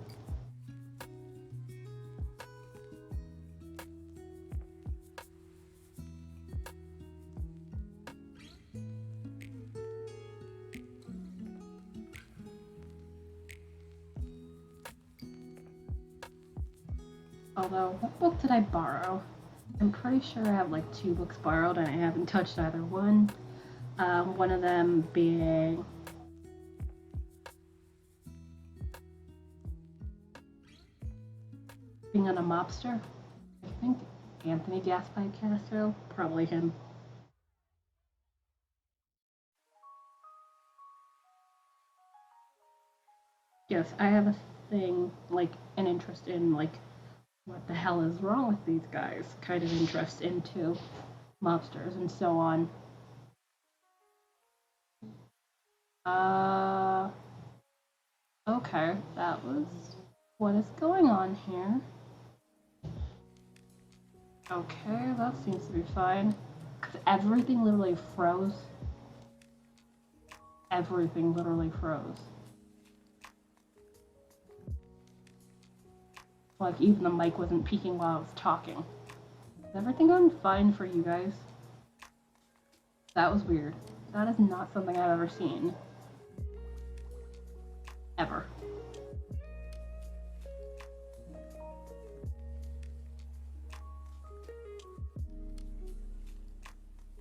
Although, what book did I borrow? I'm pretty sure I have like 2 books borrowed and I haven't touched either one. One of them being Being on a Mobster. I think Anthony Gaspard Castro, probably him. Yes, I have a thing, like an interest in like what the hell is wrong with these guys kind of interest into mobsters and so on. Okay, that was what is going on here. Okay, that seems to be fine. Because everything literally froze. Everything literally froze. Like, even the mic wasn't peaking while I was talking. Is everything going fine for you guys? That was weird. That is not something I've ever seen. Ever.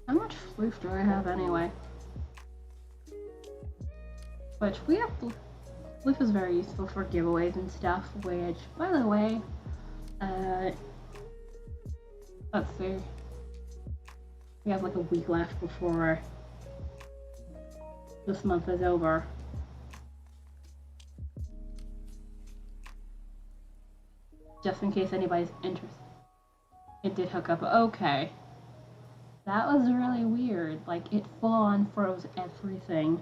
How much floof do I have anyway? Which, we have... Floof is very useful for giveaways and stuff, which, by the way, let's see. We have like a week left before this month is over. Just in case anybody's interested. It did hook up. Okay. That was really weird. Like, it full on froze everything.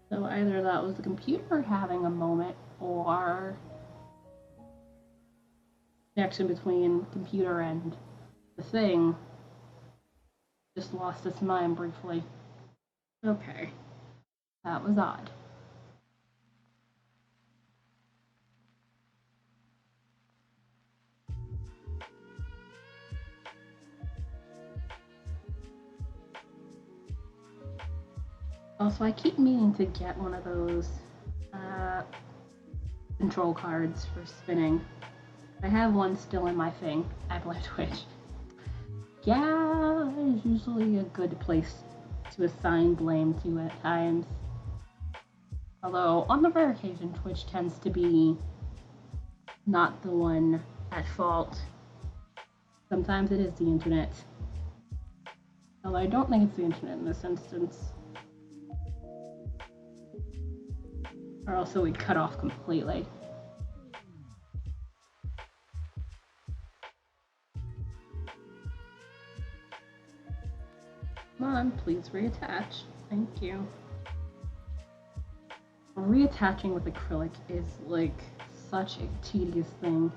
So either that was the computer having a moment, or connection between computer and the thing just lost its mind briefly. Okay. That was odd. Also, I keep meaning to get one of those control cards for spinning. I have one still in my thing. I blame Twitch. Yeah, is usually a good place to assign blame to at times. Although, on the rare occasion, Twitch tends to be not the one at fault. Sometimes it is the internet. Although I don't think it's the internet in this instance. Or else it would cut off completely. Come on, please reattach. Thank you. Reattaching with acrylic is like such a tedious thing,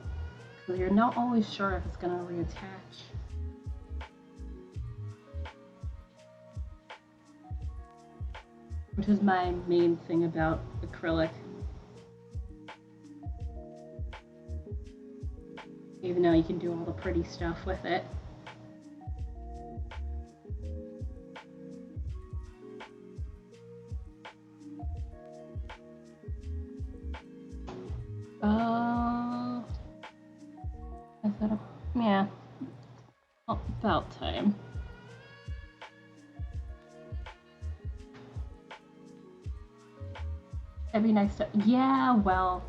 because you're not always sure if it's going to reattach. Which is my main thing about acrylic. Even though you can do all the pretty stuff with it. Yeah. Oh, about time. It'd be nice to, yeah, well,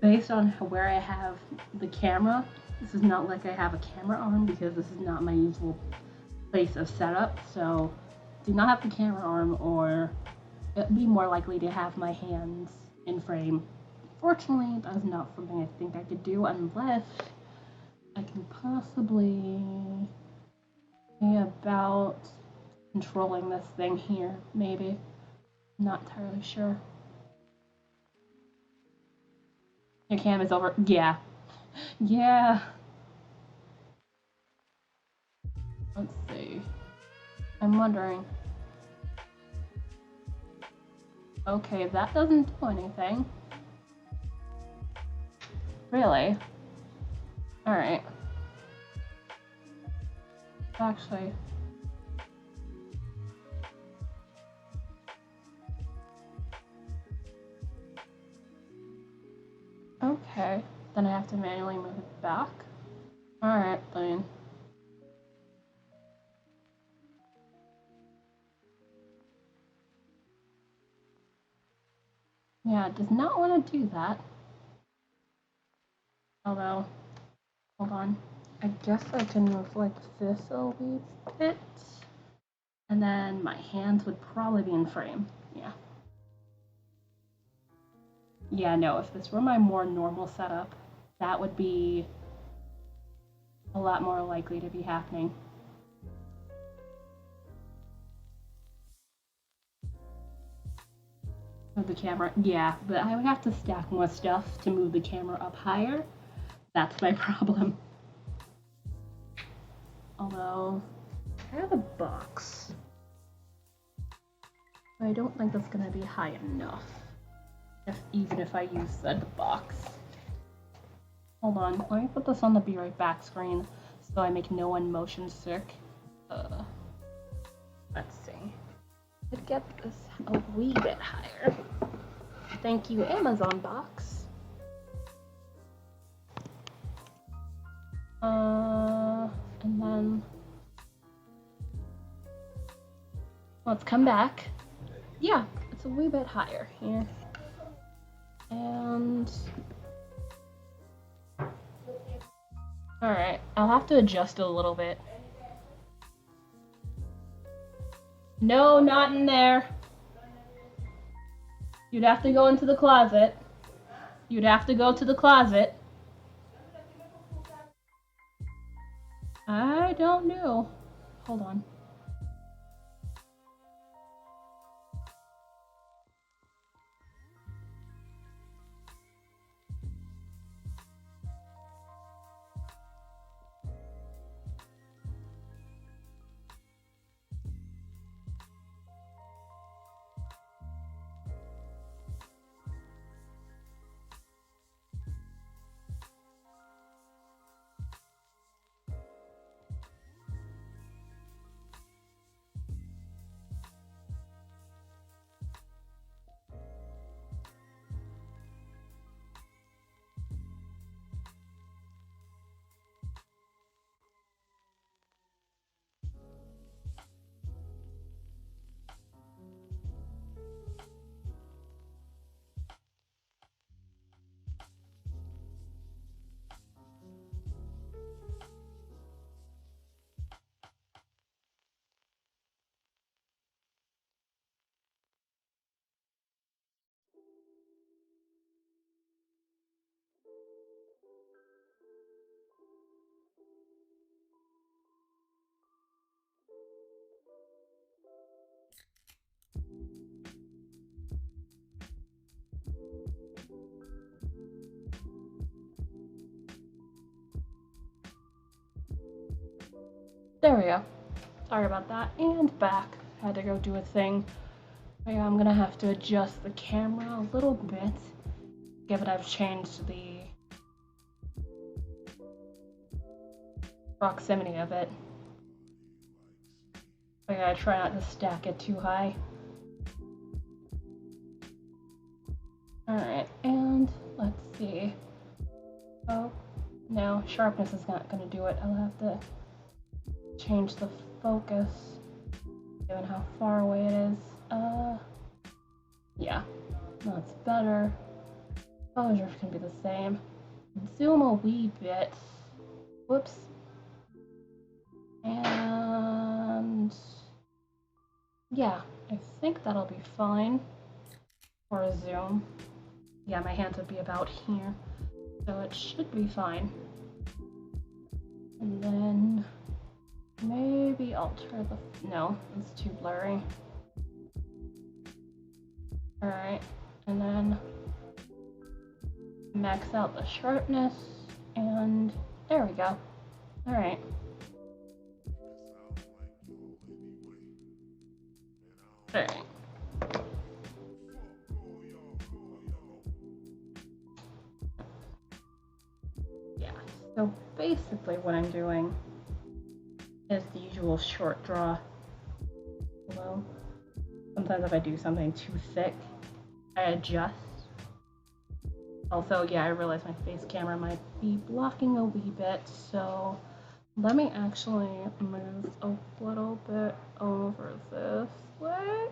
based on where I have the camera, this is not like I have a camera arm, because this is not my usual place of setup, so do not have the camera arm, or it'd be more likely to have my hands in frame. Fortunately, that is not something I think I could do, unless I can possibly be about controlling this thing here, maybe. Not entirely sure. Your cam is over. Yeah. Yeah. Let's see. I'm wondering. Okay, that doesn't do anything. Really? Alright. Actually. Okay, then I have to manually move it back. Alright, then. Yeah, it does not want to do that. Although, hold on. I guess I can move like this a wee bit. And then my hands would probably be in frame. Yeah. Yeah, no, if this were my more normal setup, that would be a lot more likely to be happening. Move the camera, yeah, but I would have to stack more stuff to move the camera up higher. That's my problem. Although, I have a box. I don't think that's gonna be high enough. Even if I use said box. Hold on, let me put this on the be right back screen so I make no one motion sick. Let's see. Let's get this a wee bit higher. Thank you, Amazon box. And then let's come back. Yeah, it's a wee bit higher here. And alright, I'll have to adjust it a little bit. No, not in there. You'd have to go into the closet. You'd have to go to the closet. I don't know. Hold on. There we go. Sorry about that. And back. Had to go do a thing. But yeah, I'm gonna have to adjust the camera a little bit. Given I've changed the proximity of it. I gotta try not to stack it too high. Alright, and let's see. Oh, no, sharpness is not gonna do it. I'll have to change the focus given how far away it is. Yeah, that's better. Exposure can be the same. Zoom a wee bit. Whoops. And yeah, I think that'll be fine for a zoom. Yeah, my hands would be about here, so it should be fine. And then maybe alter the, no, it's too blurry. Alright, and then max out the sharpness, and there we go. Alright. Alright. Yeah, so basically what I'm doing is the usual short draw. Although sometimes if I do something too thick, I adjust. Also, yeah, I realize my face camera might be blocking a wee bit, so let me actually move a little bit over this way.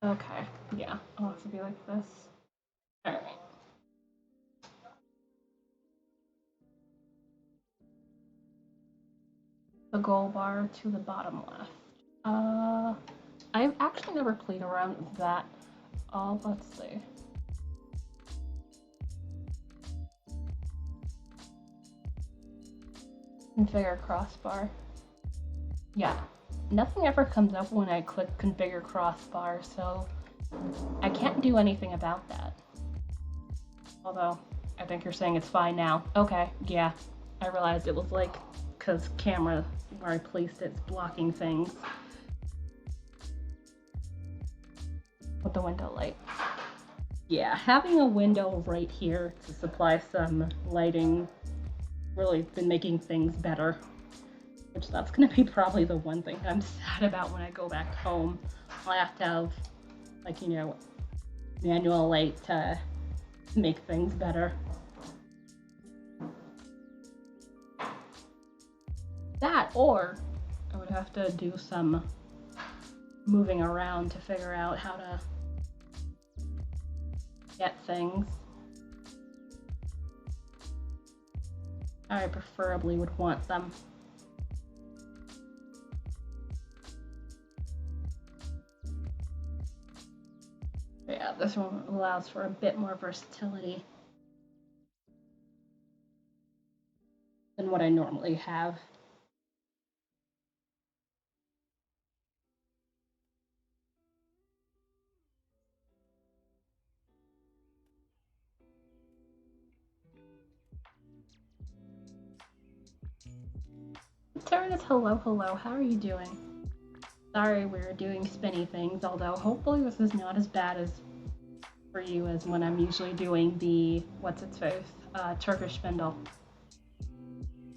Okay, yeah, I'll have to be like this. Alright. The goal bar to the bottom left. I've actually never played around with that. Let's see. Configure crossbar. Yeah, nothing ever comes up when I click configure crossbar, so I can't do anything about that. Although, I think you're saying it's fine now. Okay, yeah. I realized it was like, because camera, where I placed it's blocking things. With the window light. Yeah, having a window right here to supply some lighting really been making things better. Which that's gonna be probably the one thing I'm sad about when I go back home. I'll have to have, like, you know, manual light to make things better. That, or I would have to do some moving around to figure out how to get things. I preferably would want them. But yeah, this one allows for a bit more versatility than what I normally have. Tyrannus, hello, how are you doing? Sorry we're doing spinny things, although hopefully this is not as bad as for you as when I'm usually doing the, what's its face, Turkish spindle.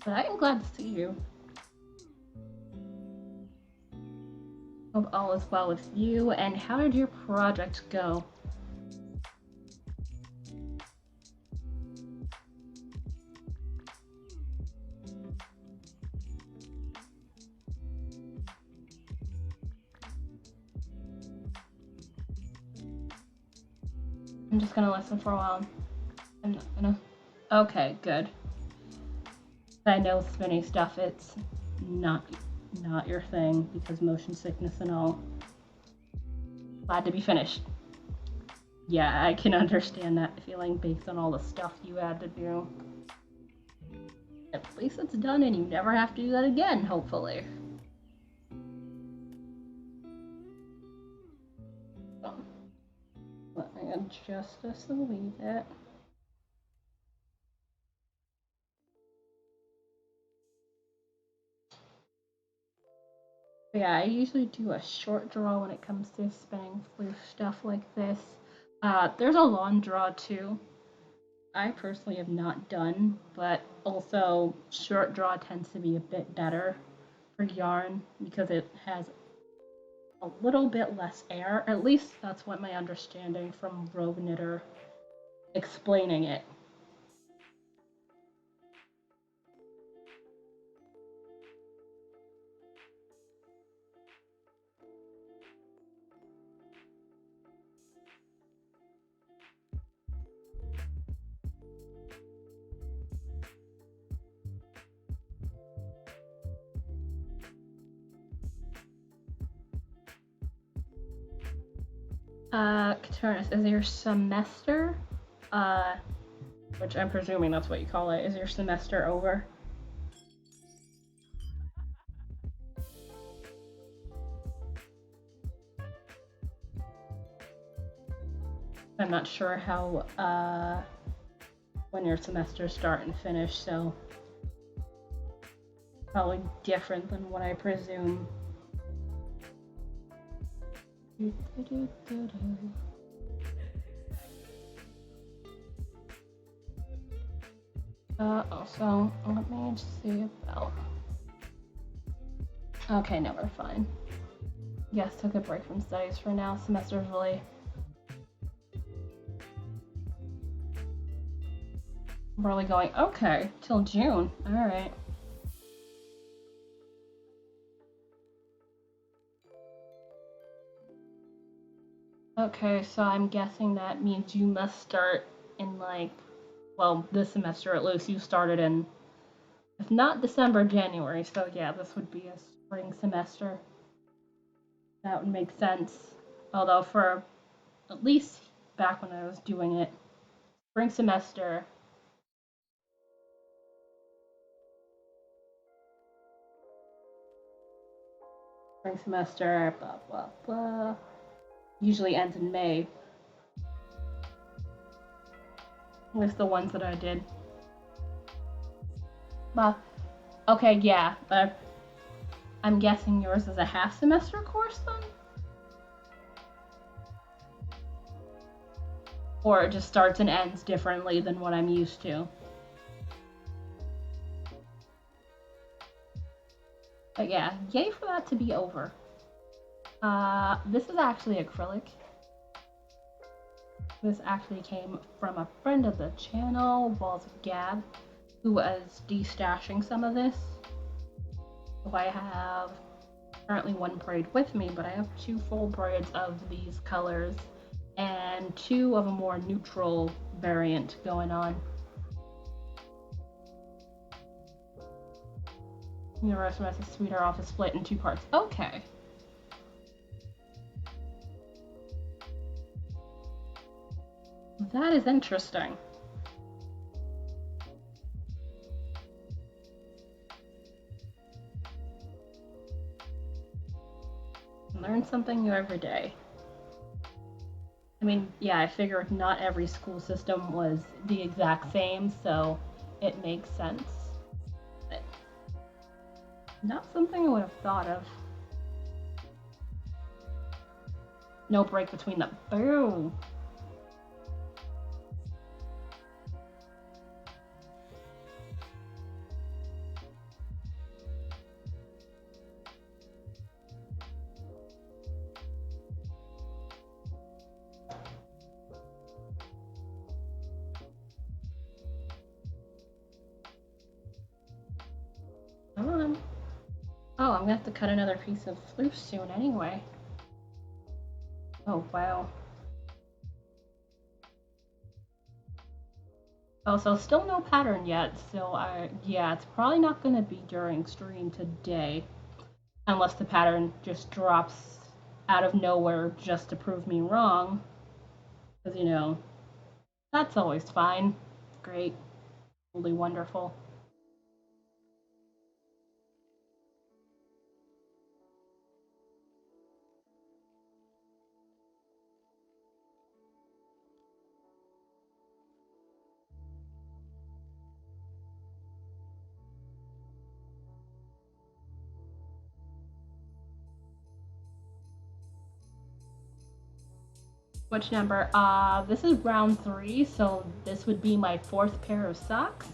But I am glad to see you. Hope all is well with you, and how did your project go? I'm just gonna listen for a while. I'm not gonna. Okay, good. I know spinny stuff, it's not your thing because motion sickness and all. Glad to be finished. Yeah, I can understand that feeling based on all the stuff you had to do. At least it's done and you never have to do that again, hopefully. Let me adjust this a wee bit. But yeah, I usually do a short draw when it comes to spinning floof stuff like this. There's a long draw too. I personally have not done, but also short draw tends to be a bit better for yarn because it has a little bit less air. At least that's what my understanding from Rogue Knitter explaining it. Caturnus, is your semester, which I'm presuming that's what you call it, is your semester over? I'm not sure how, when your semesters start and finish, so probably different than what I presume. Also, let me see about. Okay, no, we're fine. Yes, took a break from studies for now. Semester's really. Really going, okay, till June. Alright. Okay, so I'm guessing that means you must start in, like, well, this semester at least you started in, if not December, January. So yeah, this would be a spring semester. That would make sense. Although for at least back when I was doing it, spring semester Spring semester, blah, blah, blah. Usually ends in May. With the ones that I did. Well, okay, yeah, but I'm guessing yours is a half semester course then? Or it just starts and ends differently than what I'm used to. But yeah, yay for that to be over. This is actually acrylic. This actually came from a friend of the channel, Balls of Gab, who was destashing some of this. So I have currently one braid with me, but I have 2 full braids of these colors and 2 of a more neutral variant going on. The rest of us sweeter off is split in 2 parts. Okay. That is interesting. Learn something new every day. I mean, yeah, I figured not every school system was the exact same, so it makes sense. But not something I would have thought of. No break between them. Boom! Come on. Oh, I'm gonna have to cut another piece of floof soon anyway. Oh, wow. Oh, so still no pattern yet, so yeah, it's probably not gonna be during stream today. Unless the pattern just drops out of nowhere just to prove me wrong. Because, you know, that's always fine. Great. Totally wonderful. Which number? This is round 3, so this would be my 4th pair of socks.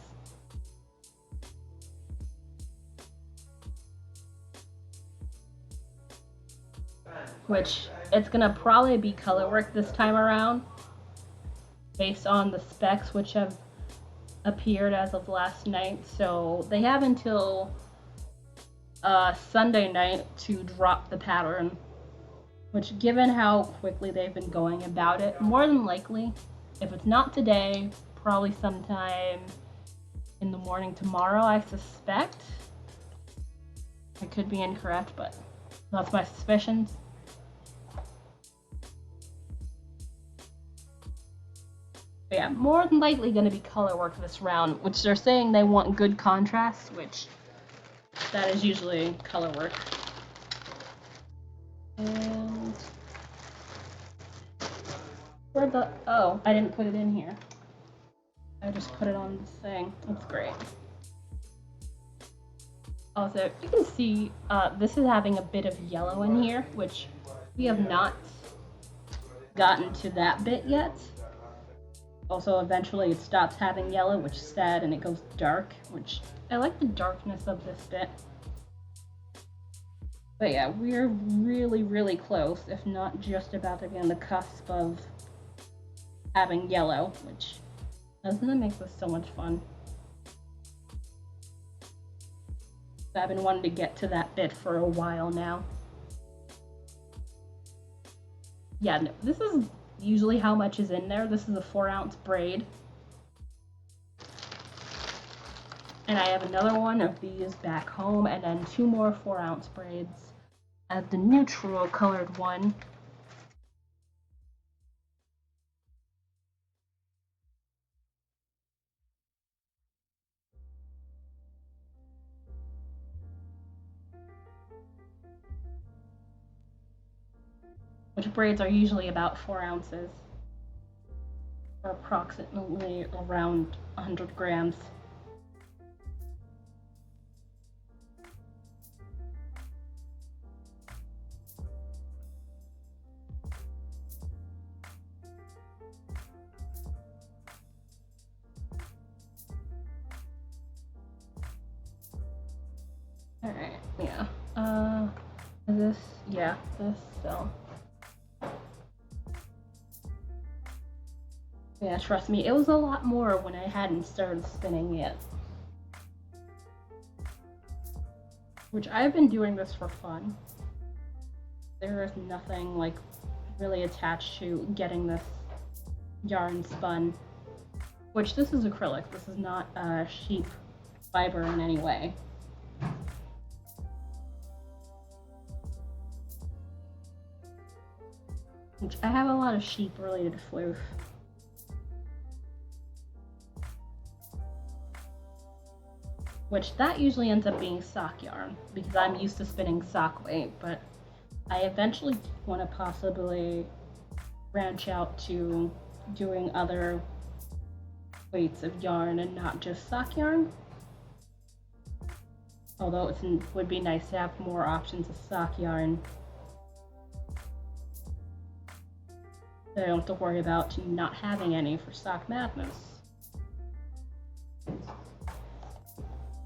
Which, it's gonna probably be color work this time around. Based on the specs which have appeared as of last night. So they have until Sunday night to drop the pattern. Which, given how quickly they've been going about it, more than likely, if it's not today, probably sometime in the morning tomorrow, I suspect. I could be incorrect, but that's my suspicions. But yeah, more than likely going to be color work this round, which they're saying they want good contrast, which that is usually color work. And where the, oh, I didn't put it in here. I just put it on this thing. That's great. Also, you can see this is having a bit of yellow in here, which we have not gotten to that bit yet. Also, eventually it stops having yellow, which is sad, and it goes dark, which I like the darkness of this bit. But yeah, we're really, really close, if not just about to be on the cusp of having yellow, which doesn't that make this so much fun? I've been wanting to get to that bit for a while now. Yeah, no, this is usually how much is in there. This is a 4-ounce braid. And I have another one of these back home, and then 2 more 4-ounce braids as the neutral colored one. which braids are usually about 4 ounces, or approximately around 100 grams. Alright, yeah. This, yeah, this still. Yeah, trust me, it was a lot more when I hadn't started spinning yet. Which I've been doing this for fun. There is nothing like really attached to getting this yarn spun. Which this is acrylic, this is not sheep fiber in any way. Which I have a lot of sheep related floof. Which that usually ends up being sock yarn because I'm used to spinning sock weight, but I eventually want to possibly branch out to doing other weights of yarn and not just sock yarn. Although it would be nice to have more options of sock yarn. So I don't have to worry about not having any for Sock Madness.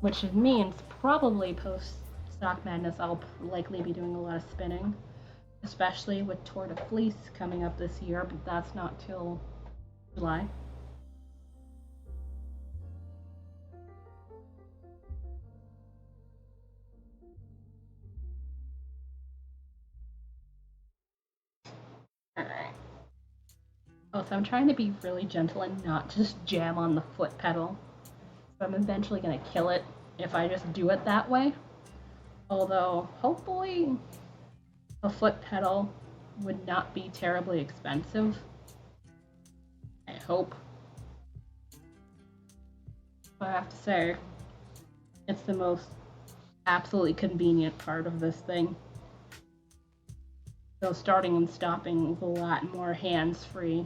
Which means probably post Sock Madness I'll likely be doing a lot of spinning. Especially with Tour de Fleece coming up this year, but that's not till July. Alright. Oh, so I'm trying to be really gentle and not just jam on the foot pedal. So I'm eventually gonna kill it if I just do it that way. Although, hopefully, a foot pedal would not be terribly expensive. I hope. But I have to say, it's the most absolutely convenient part of this thing. So starting and stopping is a lot more hands-free.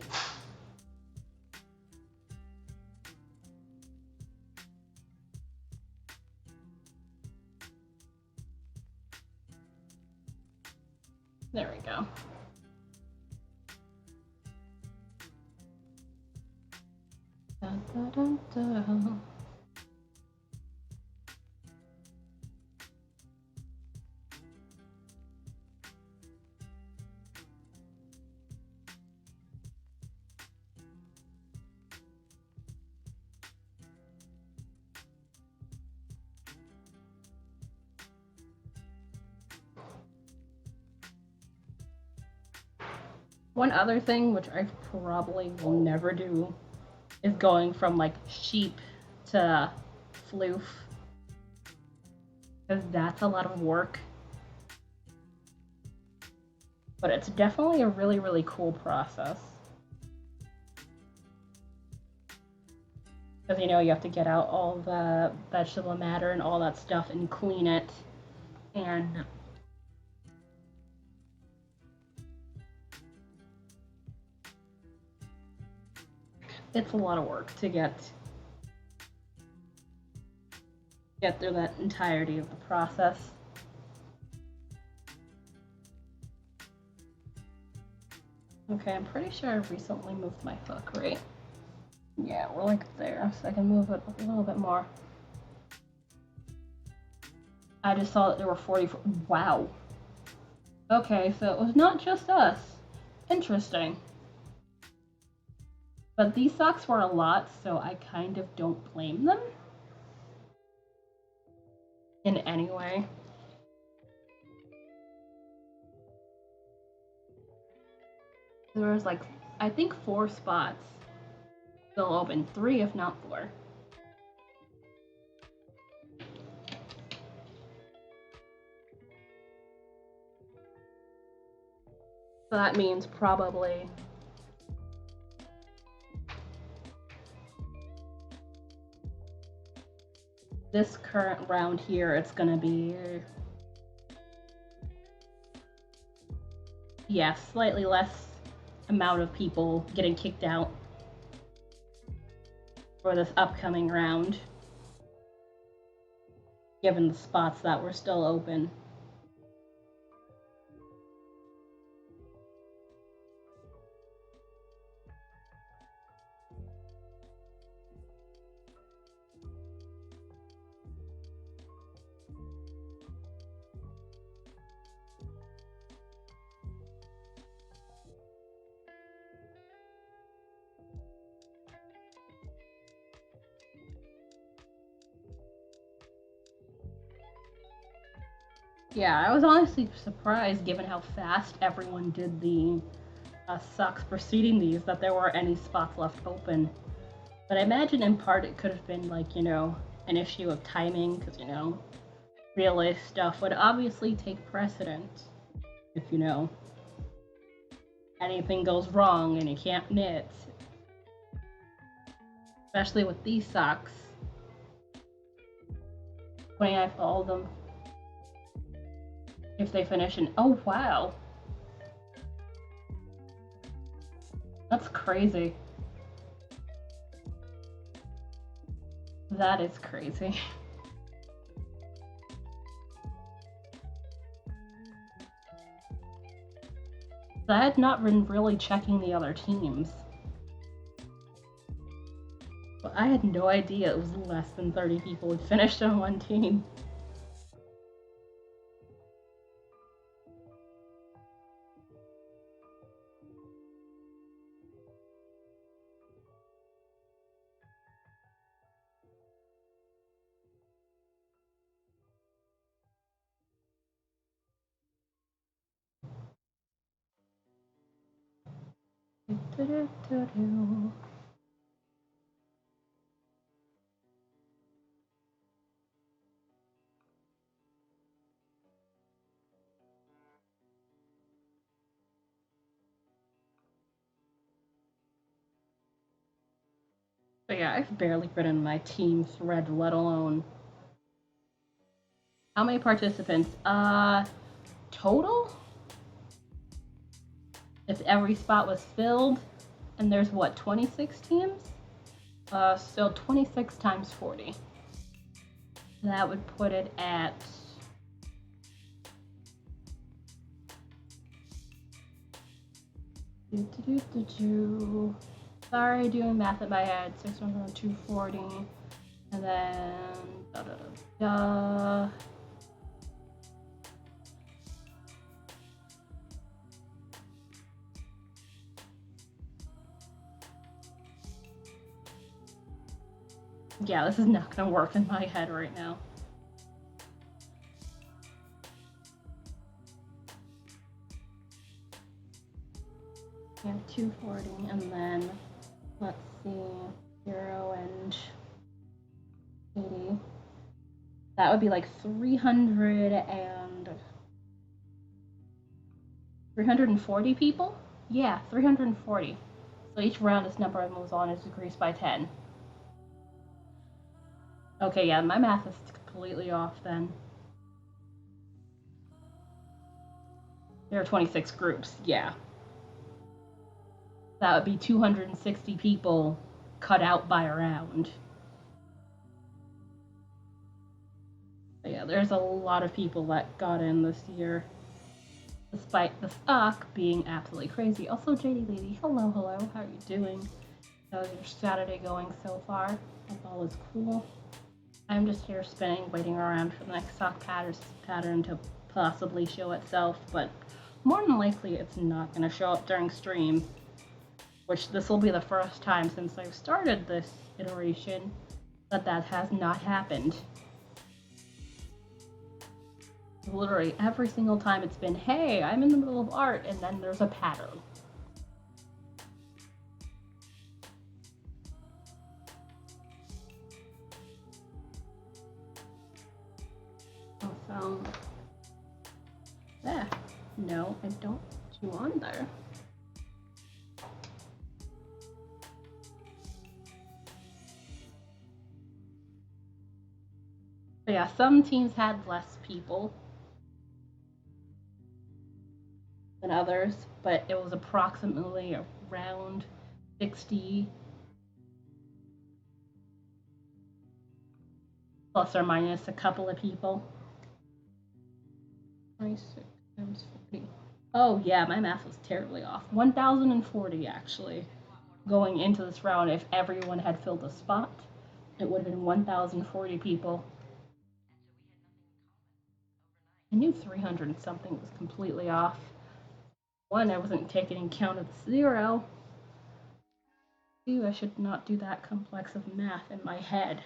There we go. Dun, dun, dun, dun. One other thing, which I probably will never do, is going from like sheep to floof. Because that's a lot of work. But it's definitely a really, really cool process. Because, you know, you have to get out all the vegetable matter and all that stuff and clean it. And it's a lot of work to get through that entirety of the process. Okay, I'm pretty sure I recently moved my hook, right? Yeah, we're like there, so I can move it a little bit more. I just saw that there were 44. Wow. Okay, so it was not just us. Interesting. But these socks were a lot, so I kind of don't blame them in any way. There was like, I think 4 spots still open, 3 if not 4. So that means probably this current round here, it's gonna be yeah, slightly less amount of people getting kicked out for this upcoming round, given the spots that were still open. Yeah, I was honestly surprised given how fast everyone did the socks preceding these that there were any spots left open. But I imagine in part it could have been like, an issue of timing because, relay stuff would obviously take precedence if, anything goes wrong and you can't knit. Especially with these socks. 29 for all of them. If they finish in, oh wow. That's crazy. That is crazy. I had not been really checking the other teams. But I had no idea it was less than 30 people had finished on one team. But yeah, I've barely been in my team thread, let alone. How many participants? Total? If every spot was filled, and there's what, 26 teams? So 26 times 40. That would put it at sorry, doing math in my head. 600, 240, and then da da da da. Yeah, this is not gonna work in my head right now. Yeah, 240, and then let's see, 0 and 80. That would be like 340 people? Yeah, 340. So each round this number moves on is decreased by 10. Okay, yeah, my math is completely off then. There are 26 groups, yeah. That would be 260 people cut out by a round. But yeah, there's a lot of people that got in this year, despite the stock being absolutely crazy. Also, JD Lady, hello, how are you doing? How's your Saturday going so far? Hope all is cool. I'm just here spinning, waiting around for the next sock pattern to possibly show itself, but more than likely it's not going to show up during stream, which this will be the first time since I've started this iteration that has not happened. Literally every single time it's been, hey, I'm in the middle of art, and then there's a pattern. Also, no, I don't do on there. But yeah, some teams had less people than others. others, but it was approximately around 60 plus or minus a couple of people. 26 times 40. Oh yeah, my math was terribly off. 1,040 actually. Going into this round, if everyone had filled a spot, it would have been 1,040 people. I knew 300 and something was completely off. One, I wasn't taking account of the 0. Two, I should not do that complex of math in my head.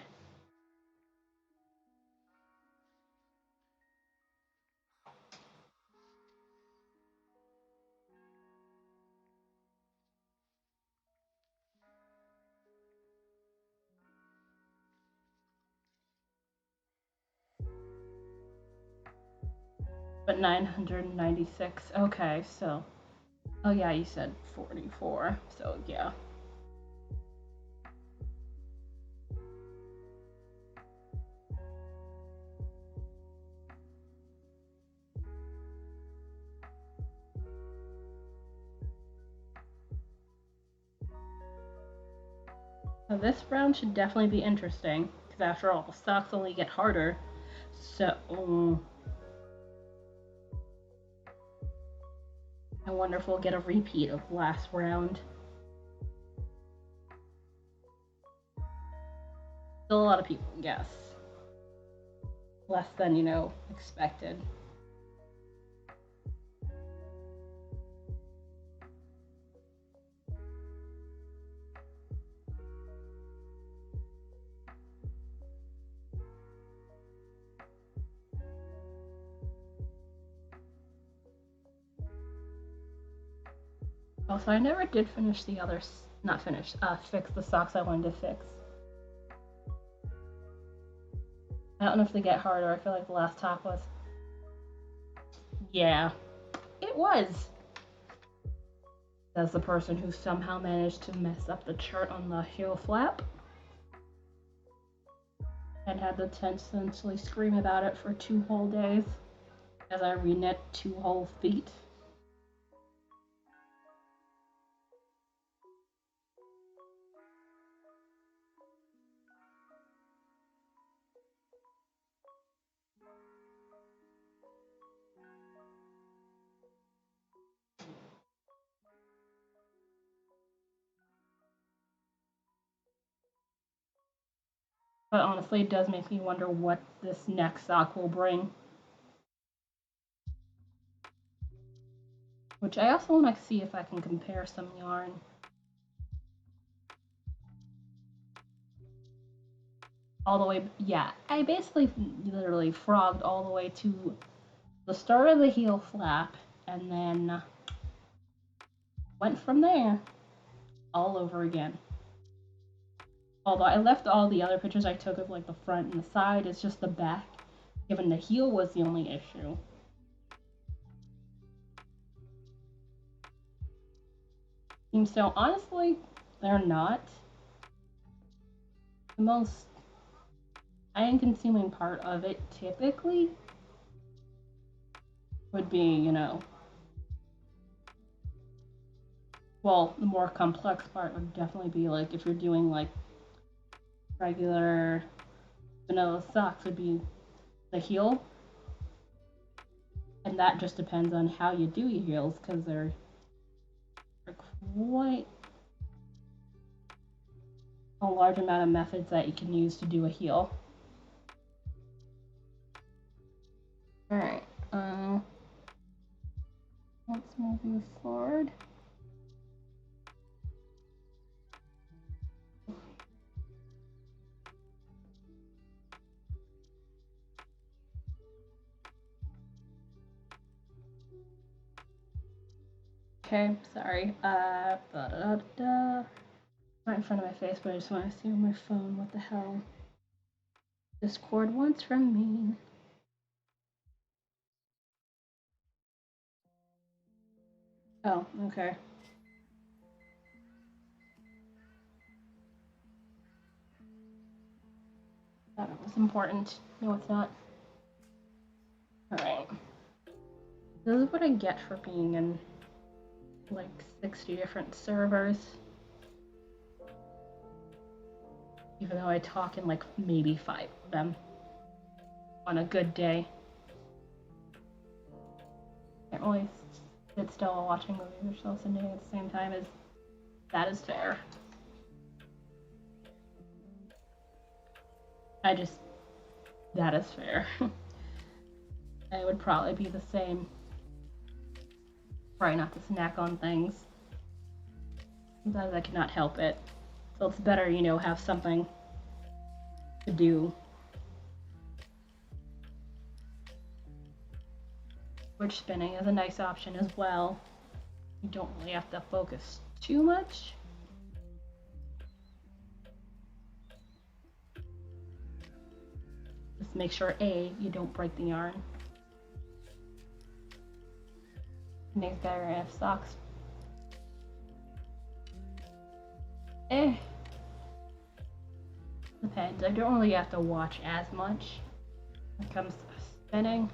But 996, okay, so, oh yeah, you said 44, so yeah. So this round should definitely be interesting, because after all, the stocks only get harder, so I wonder if we'll get a repeat of last round. Still a lot of people, yes. Less than, expected. Also, I never did finish the others, not finish, fix the socks I wanted to fix. I don't know if they get harder. I feel like the last top was. Yeah, it was. As the person who somehow managed to mess up the chart on the heel flap and had to essentially scream about it for 2 whole days as I reknit 2 whole feet. But honestly, it does make me wonder what this next sock will bring. Which I also want to see if I can compare some yarn. All the way, yeah, I basically literally frogged all the way to the start of the heel flap and then went from there all over again. Although I left all the other pictures I took of like the front and the side, it's just the back, given the heel was the only issue. And so honestly, they're not the most time-consuming part of it. Typically, would be, well, the more complex part would definitely be like if you're doing like regular vanilla socks, would be the heel, and that just depends on how you do your heels, because they're quite a large amount of methods that you can use to do a heel. Alright, let's move forward. Okay, sorry. Right in front of my face, but I just want to see on my phone what the hell Discord wants from me. Oh, okay. Thought it was important. No, it's not. Alright. This is what I get for being an like 60 different servers. Even though I talk in like maybe 5 of them on a good day. Can't really sit still while watching movies or still listening at the same time. That is fair. That is fair. I would probably be the same. Try not to snack on things. Sometimes I cannot help it. So it's better, have something to do. Which spinning is a nice option as well. You don't really have to focus too much. Just make sure, you don't break the yarn. Makes better if socks. Depends. I don't really have to watch as much when it comes to spinning.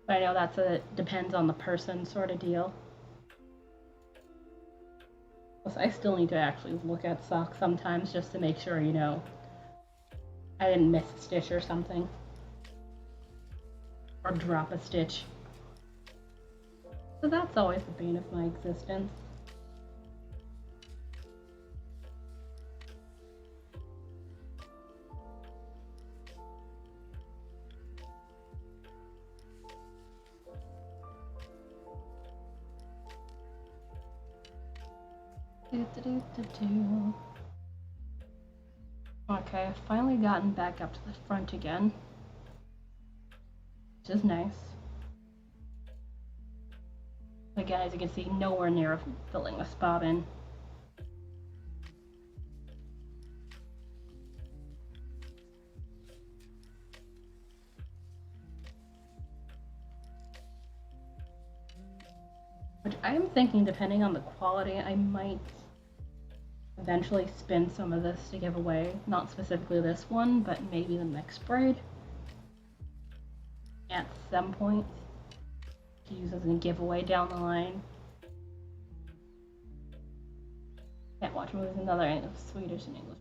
But I know that's depends on the person sort of deal. Plus, I still need to actually look at socks sometimes just to make sure, I didn't miss a stitch or something. Or drop a stitch. So that's always the bane of my existence. Okay, I've finally gotten back up to the front again, which is nice. Again, as you can see, nowhere near filling this bobbin. Which I am thinking, depending on the quality, I might eventually spin some of this to give away. Not specifically this one, but maybe the next braid at some point to use as a giveaway down the line. Can't watch movies in other Swedish and English.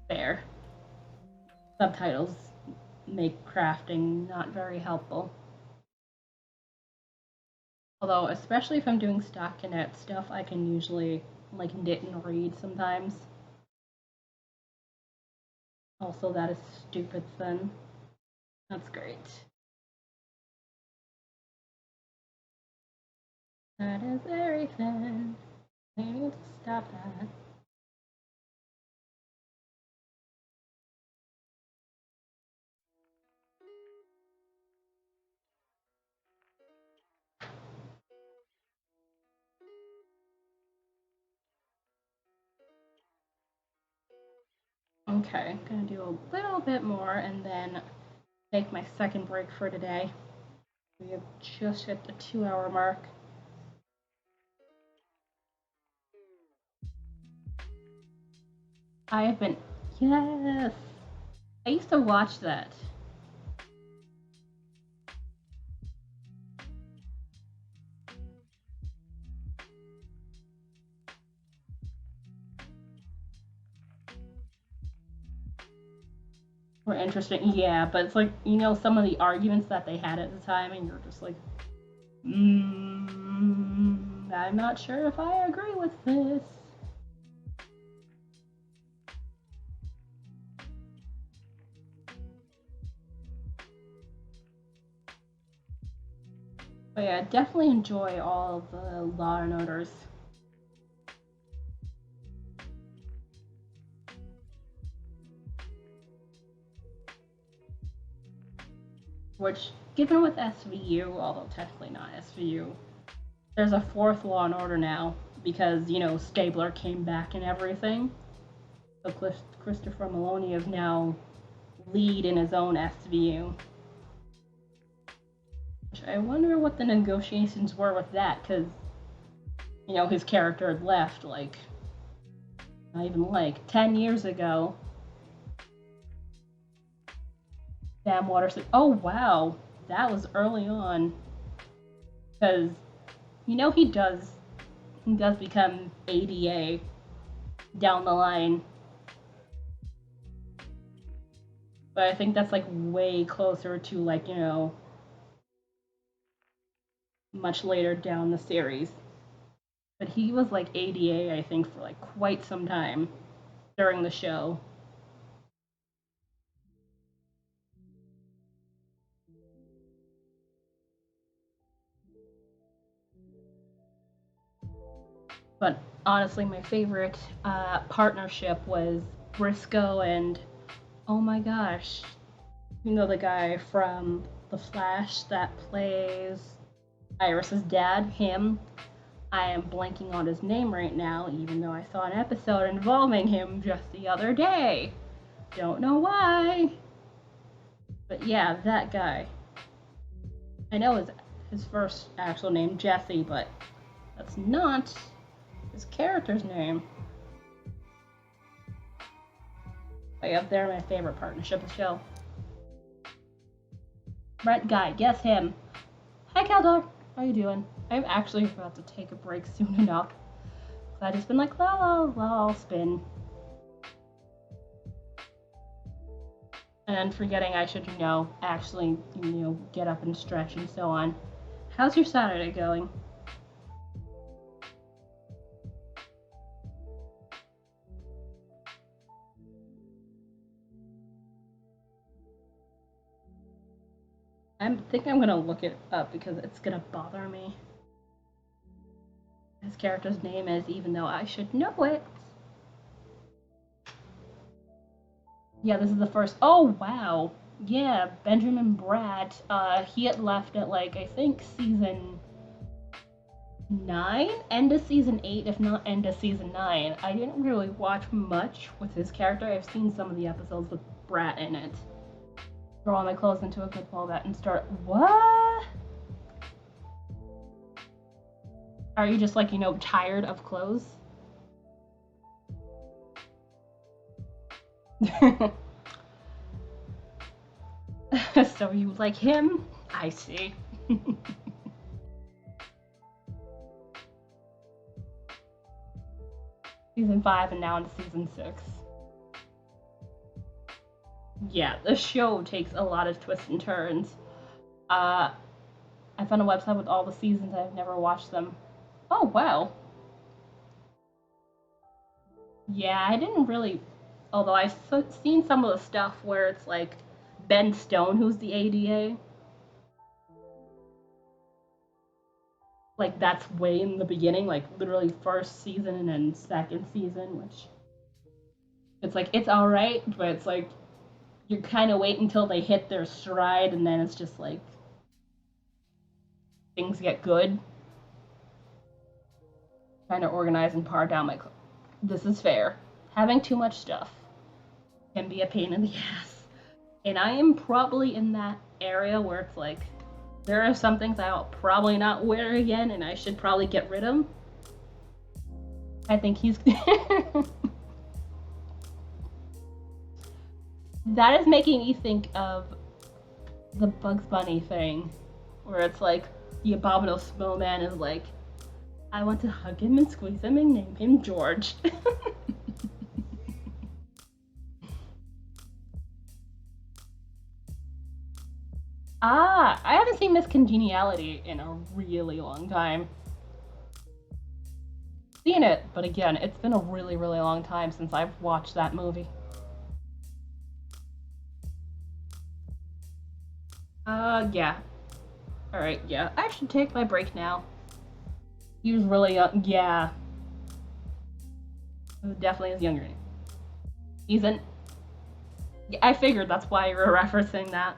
There. Subtitles make crafting not very helpful. Although, especially if I'm doing stockinette stuff, I can usually knit and read sometimes. Also, that is stupid thin. That's great. That is very thin. I need to stop that. Okay, I'm gonna do a little bit more and then take my second break for today. We have just hit the 2-hour mark. I have been, yes! I used to watch that. Were interesting, yeah, but it's like, some of the arguments that they had at the time, and you're just like, I'm not sure if I agree with this. But yeah, definitely enjoy all of the Law and Orders. Which, given with SVU, although technically not SVU, there's a 4th Law and Order now because, Stabler came back and everything. So Christopher Maloney is now lead in his own SVU. Which I wonder what the negotiations were with that, because, you know, his character had left, like, not even like 10 years ago. Sam Waterston. Oh, wow. That was early on. Because, you know, he does become ADA down the line. But I think that's like way closer to like, you know, much later down the series. But he was like ADA, I think, for like quite some time during the show. But honestly, my favorite partnership was Briscoe and, oh my gosh, you know the guy from The Flash that plays Iris's dad, him. I am blanking on his name right now, even though I saw an episode involving him just the other day. Don't know why. But yeah, that guy. I know his first actual name, Jesse, but that's not his character's name. But yeah, they're my favorite partnership of the show. Brent Guy, guess him. Hi, CalDog. How you doing? I'm actually about to take a break soon enough. I've just been like, I'll spin. And forgetting I should, you know, actually, you know, get up and stretch and so on. How's your Saturday going? I think I'm gonna look it up because it's gonna bother me. His character's name is, even though I should know it. Yeah, this is the first. Oh wow. Yeah, Benjamin Bratt. He had left at like I think season 9, end of season 8, if not end of season 9. I didn't really watch much with his character. I've seen some of the episodes with Bratt in it. Throw all my clothes into a good ball bat and start. What? Are you just like, you know, tired of clothes? So you like him? I see. Season 5 and now into season 6. Yeah, the show takes a lot of twists and turns. I found a website with all the seasons. I've never watched them. Oh, wow. Yeah, I didn't really. Although I've seen some of the stuff where it's like Ben Stone, who's the ADA. Like, that's way in the beginning, like literally first season and then second season, which. It's like, it's alright, but it's like, you kind of wait until they hit their stride and then it's just like. Things get good. Trying to organize and par down my clothes. This is fair. Having too much stuff can be a pain in the ass. And I am probably in that area where it's like, there are some things I'll probably not wear again and I should probably get rid of. I think he's. That is making me think of the Bugs Bunny thing, where it's like, the abominable snowman is like, I want to hug him and squeeze him and name him George. I haven't seen Miss Congeniality in a really long time. Seen it, but again, it's been a really, really long time since I've watched that movie. Yeah. Alright, yeah. I should take my break now. He was really young. Yeah. Definitely is younger. He's in. I figured that's why you were referencing that.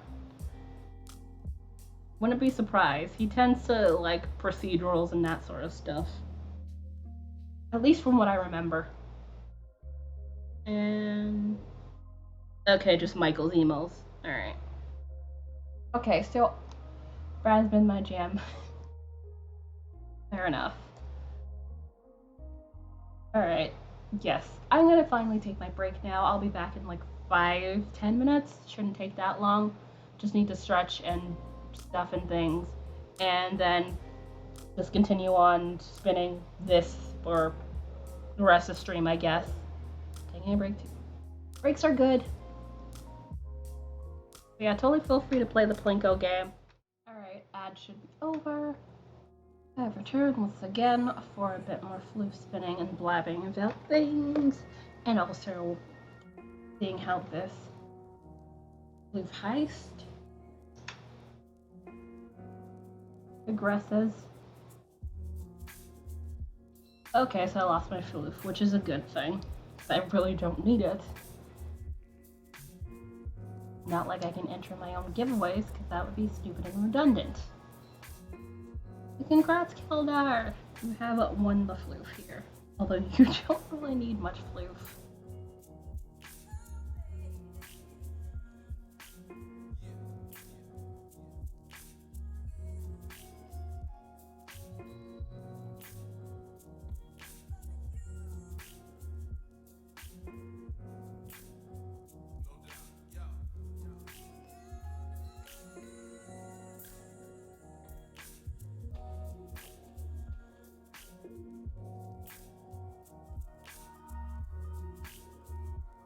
Wouldn't be surprised. He tends to like procedurals and that sort of stuff. At least from what I remember. And. Okay, just Michael's emails. Alright. Okay, so. Brad's been my jam. Fair enough. Alright, yes. I'm gonna finally take my break now. I'll be back in like 5-10 minutes. Shouldn't take that long. Just need to stretch and stuff and things. And then just continue on spinning this for the rest of the stream, I guess. Taking a break too. Breaks are good. But yeah, totally feel free to play the Plinko game. Alright, ad should be over. I've returned once again for a bit more floof spinning and blabbing about things, and also seeing how this floof heist progresses. Okay, so I lost my floof, which is a good thing. I really don't need it. Not like I can enter my own giveaways, because that would be stupid and redundant. Congrats, Keldar! You have won the floof here. Although you don't really need much floof.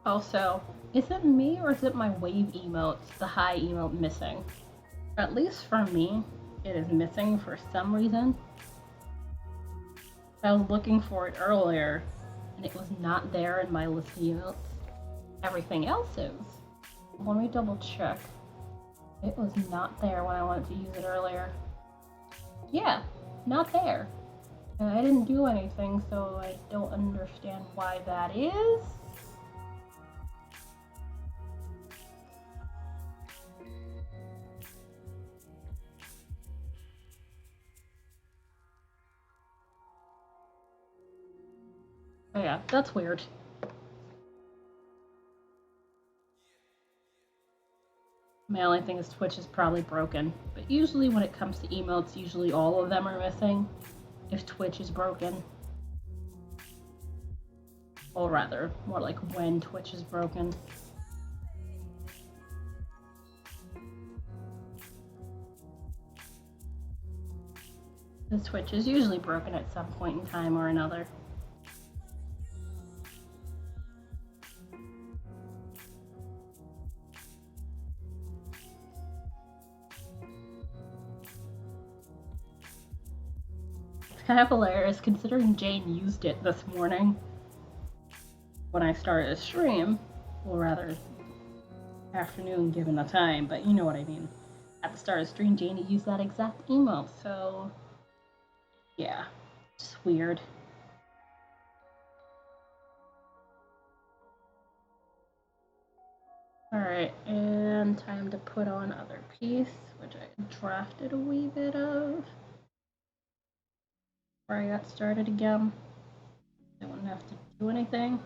Also, is it me or is it my wave emotes, the high emote, missing? At least for me, it is missing for some reason. I was looking for it earlier, and it was not there in my list of emotes. Everything else is. Let me double check. It was not there when I wanted to use it earlier. Yeah, not there. And I didn't do anything, so I don't understand why that is. Oh yeah, that's weird. My only thing is Twitch is probably broken, but usually when it comes to emotes, usually all of them are missing if Twitch is broken. Or rather, more like when Twitch is broken. The Twitch is usually broken at some point in time or another. It's kind of hilarious considering Jane used it this morning when I started a stream, or rather afternoon given the time, but you know what I mean. At the start of the stream, Jane used that exact emote, so yeah, it's weird. Alright, and time to put on other piece, which I drafted a wee bit of before I got started again. I wouldn't have to do anything.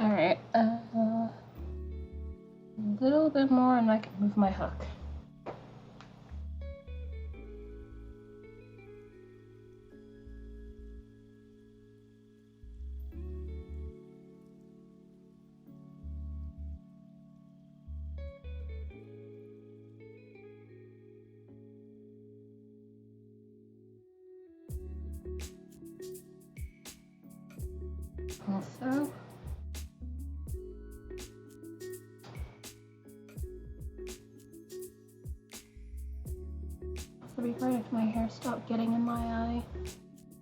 Alright, a little bit more and I can move my hook. Also, it would be great if my hair stopped getting in my eye.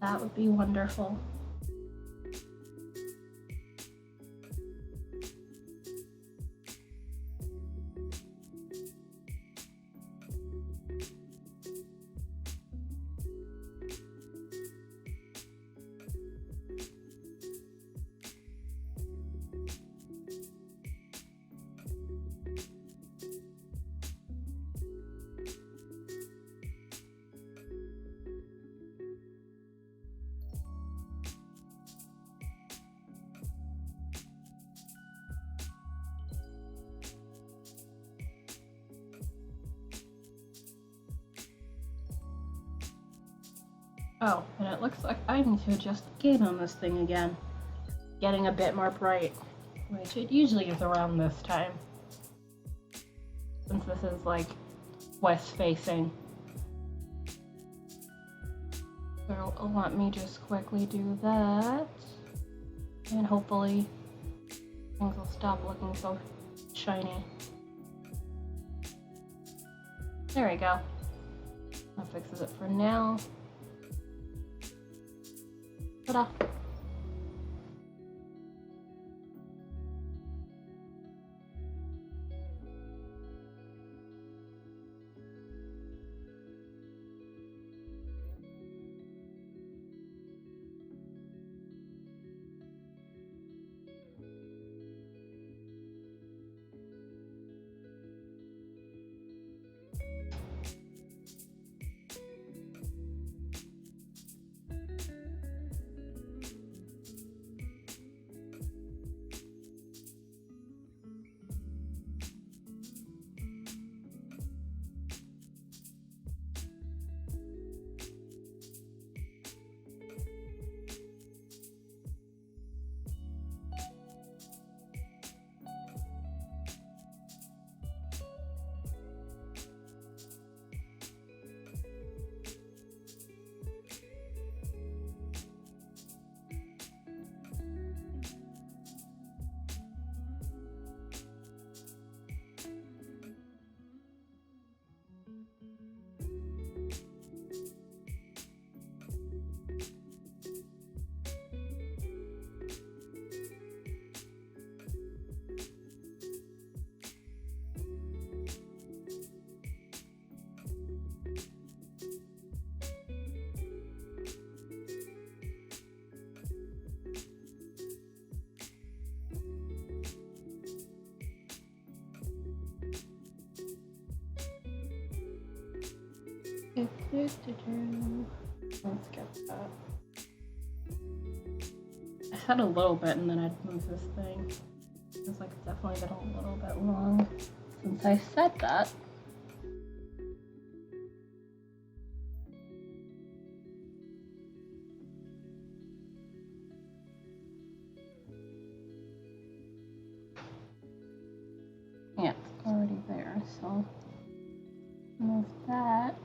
That would be wonderful. Oh, and it looks like I need to adjust the gain on this thing again. Getting a bit more bright, which it usually is around this time. Since this is like west facing. So let me just quickly do that. And hopefully things will stop looking so shiny. There we go. That fixes it for now. Ta-da! Let's get that. I said a little bit and then I'd move this thing. It's like it's definitely been a little bit long since I said that. Yeah, it's already there, so move that.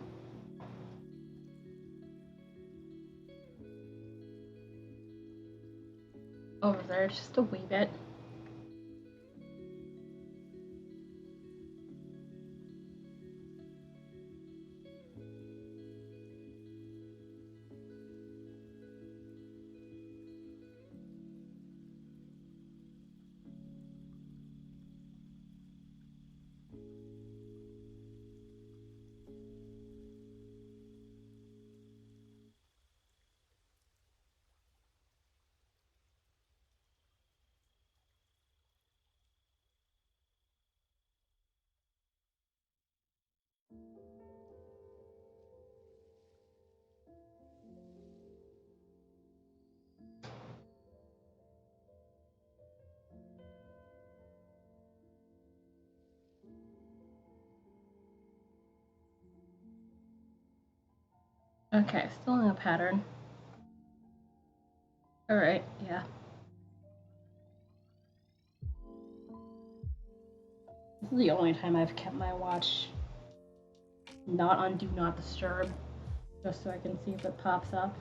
Over there just a wee bit. Okay, still in a pattern. Alright, yeah. This is the only time I've kept my watch not on Do Not Disturb, just so I can see if it pops up.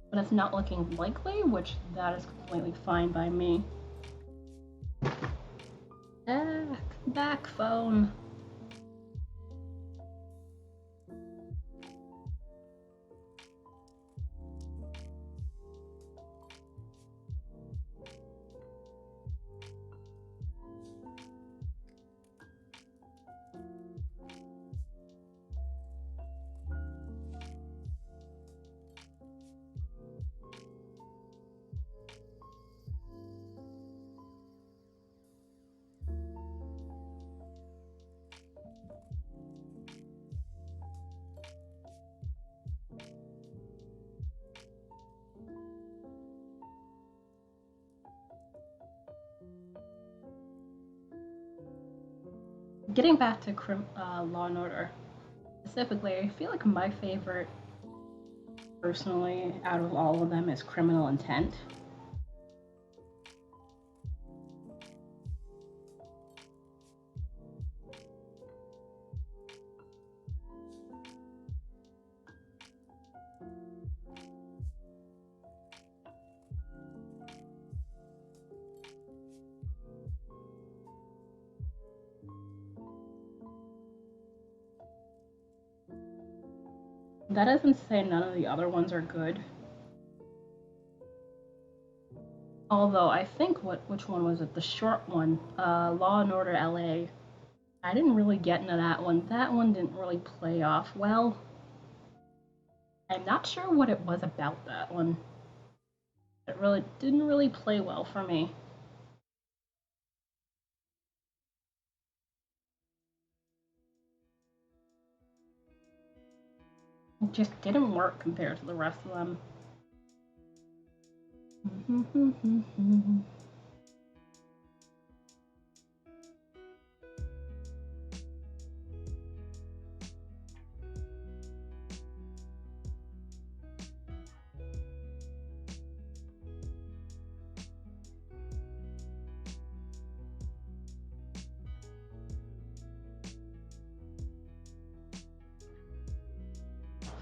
But it's not looking likely, which that is completely fine by me. Back phone. Getting back to Law and Order specifically, I feel like my favorite, personally, out of all of them is Criminal Intent. That isn't to say none of the other ones are good. Although I think which one was it? The short one, Law and Order LA. I didn't really get into that one. That one didn't really play off well. I'm not sure what it was about that one. It really didn't really play well for me. It just didn't work compared to the rest of them.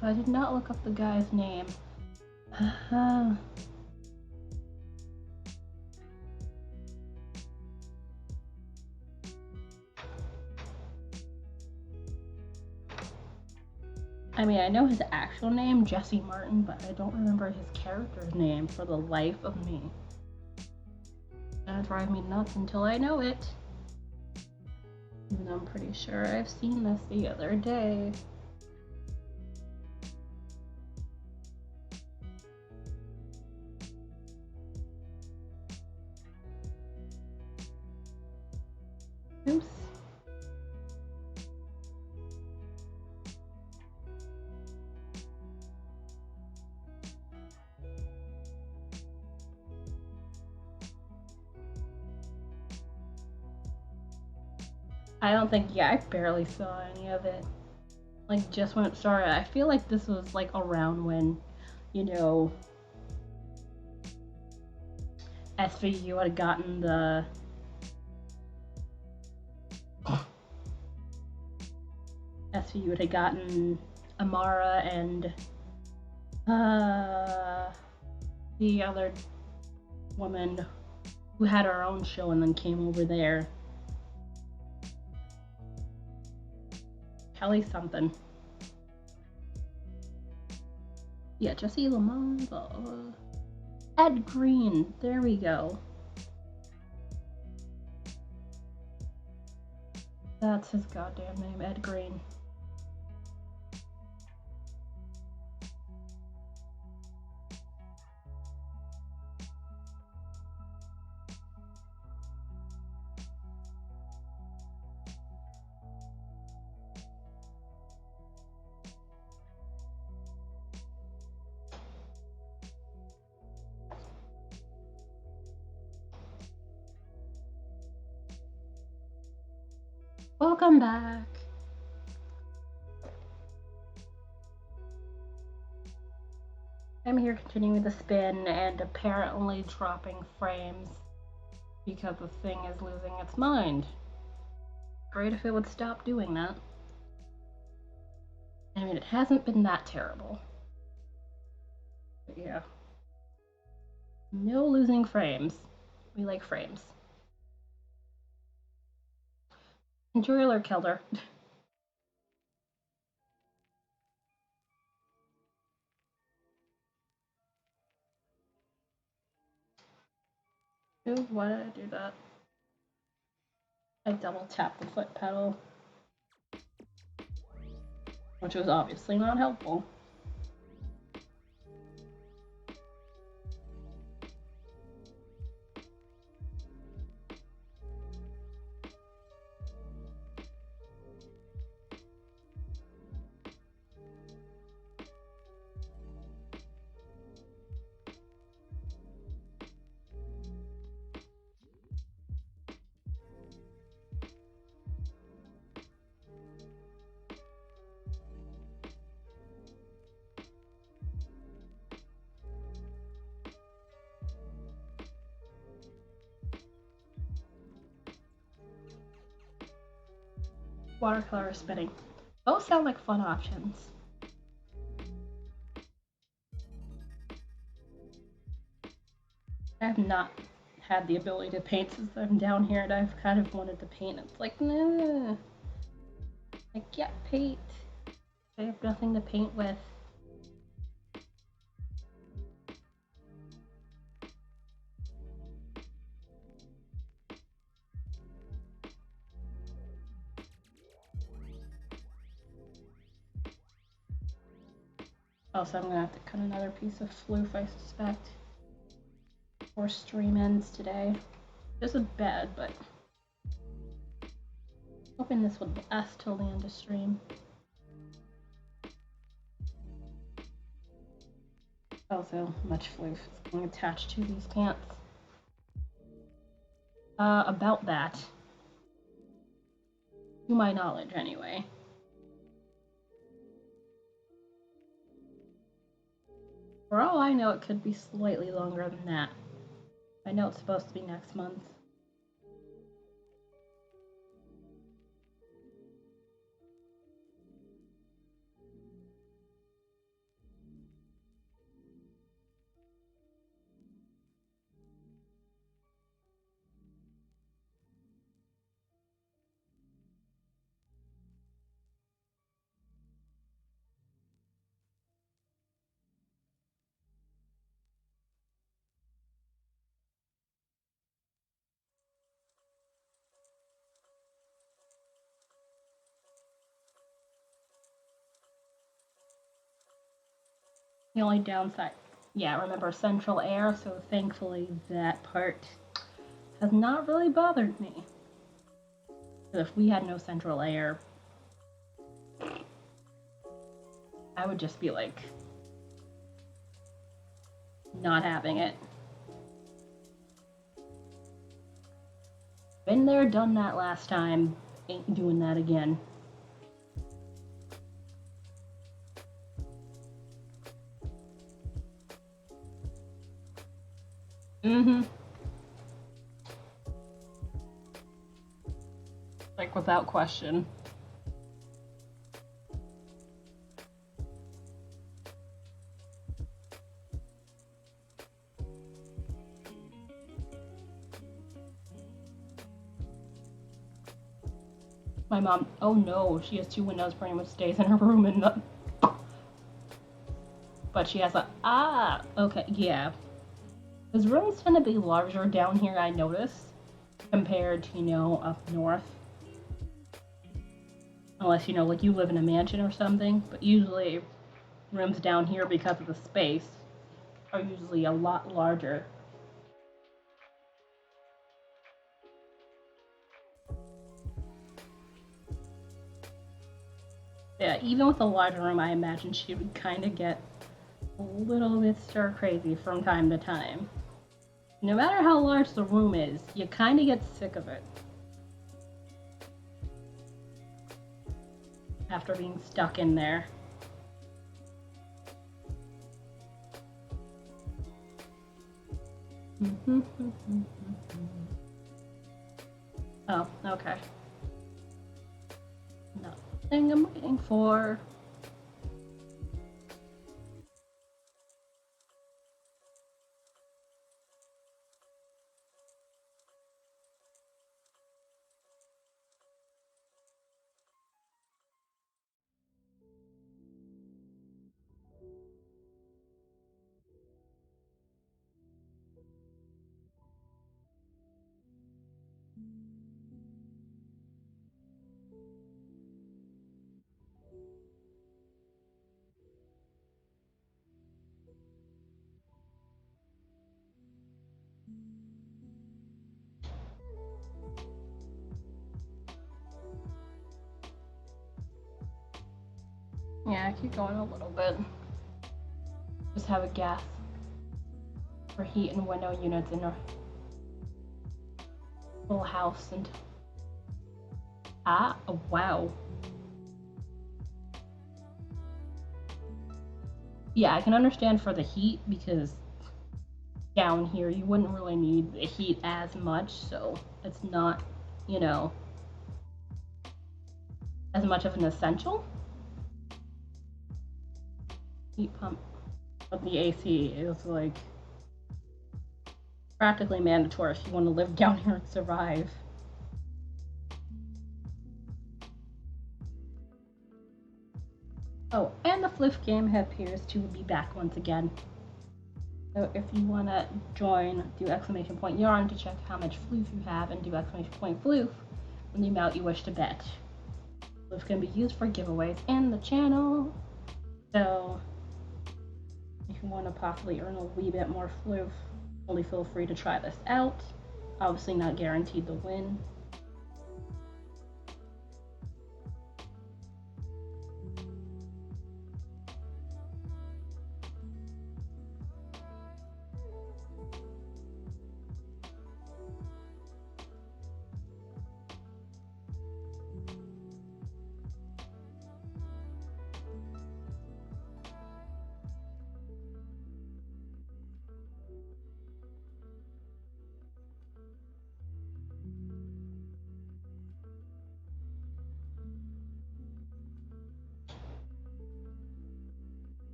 So I did not look up the guy's name. I mean, I know his actual name, Jesse Martin, but I don't remember his character's name for the life of me. That'll drive me nuts until I know it. Even though I'm pretty sure I've seen this the other day. Oops. I don't think, yeah, I barely saw any of it. Like, just when it started. I feel like this was, like, around when, you know, SVU had gotten the... SVU had gotten Amara and, the other woman who had her own show and then came over there. Kelly something. Yeah, Jesse Lamont. Ed Green. There we go. That's his goddamn name, Ed Green. Welcome back. I'm here continuing the spin and apparently dropping frames because the thing is losing its mind. Great if it would stop doing that. I mean, it hasn't been that terrible. But yeah. No losing frames. We like frames. Enjoy Lurk Kelder. Ooh, why did I do that? I double tapped the foot pedal, which was obviously not helpful. watercolor or spinning. Both sound like fun options. I have not had the ability to paint since I'm down here, and I've kind of wanted to paint. It's like, nah, I can't paint. I have nothing to paint with. Also, I'm gonna have to cut another piece of floof, I suspect, before stream ends today. This is bad, but hoping this would last till the end of stream. Also, much floof is being attached to these pants. About that. To my knowledge, anyway. For all I know, it could be slightly longer than that. I know it's supposed to be next month. The only downside, yeah, remember central air, so thankfully that part has not really bothered me. If we had no central air, I would just be like, not having it. Been there, done that last time, ain't doing that again. Mm-hmm. Like, without question. My mom, oh no, she has 2 windows, pretty much stays in her room and the... But she has okay, yeah. Because rooms tend to be larger down here, I notice, compared to, you know, up north. Unless, you know, like you live in a mansion or something, but usually rooms down here, because of the space, are usually a lot larger. Yeah, even with a larger room, I imagine she would kind of get a little bit stir crazy from time to time. No matter how large the room is, you kind of get sick of it after being stuck in there. Oh, okay. Nothing I'm waiting for. Yeah, keep going a little bit. Just have a gas for heat and window units in a full house and oh, wow. Yeah, I can understand for the heat because down here you wouldn't really need the heat as much, so it's not, you know, as much of an essential. Heat pump, but the AC is like practically mandatory if you want to live down here and survive. Oh, and the Floof game appears to be back once again. So if you want to join, do exclamation point yarn to check how much Floof you have, and do exclamation point Floof on the amount you wish to bet. Floof can be used for giveaways in the channel. So if you want to possibly earn a wee bit more Floof, only feel free to try this out. Obviously not guaranteed to win.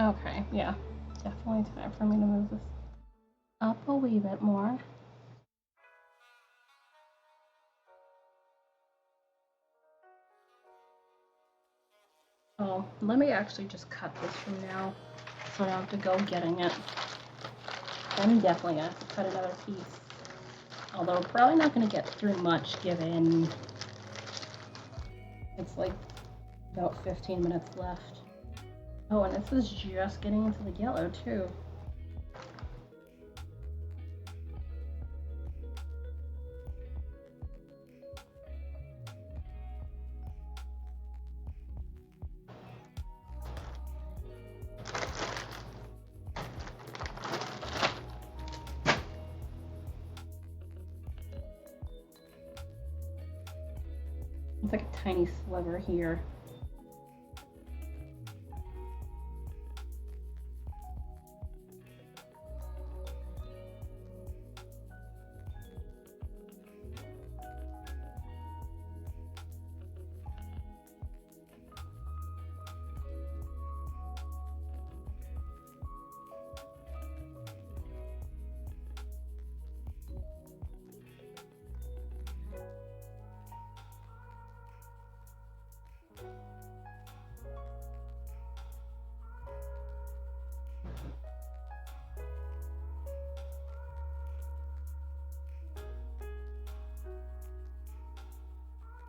Okay, yeah, definitely time for me to move this up a wee bit more. Oh, let me actually just cut this from now so I don't have to go getting it. I'm definitely gonna have to cut another piece. Although we're probably not gonna get through much given it's like about 15 minutes left. Oh, and this is just getting into the yellow too. It's like a tiny sliver here.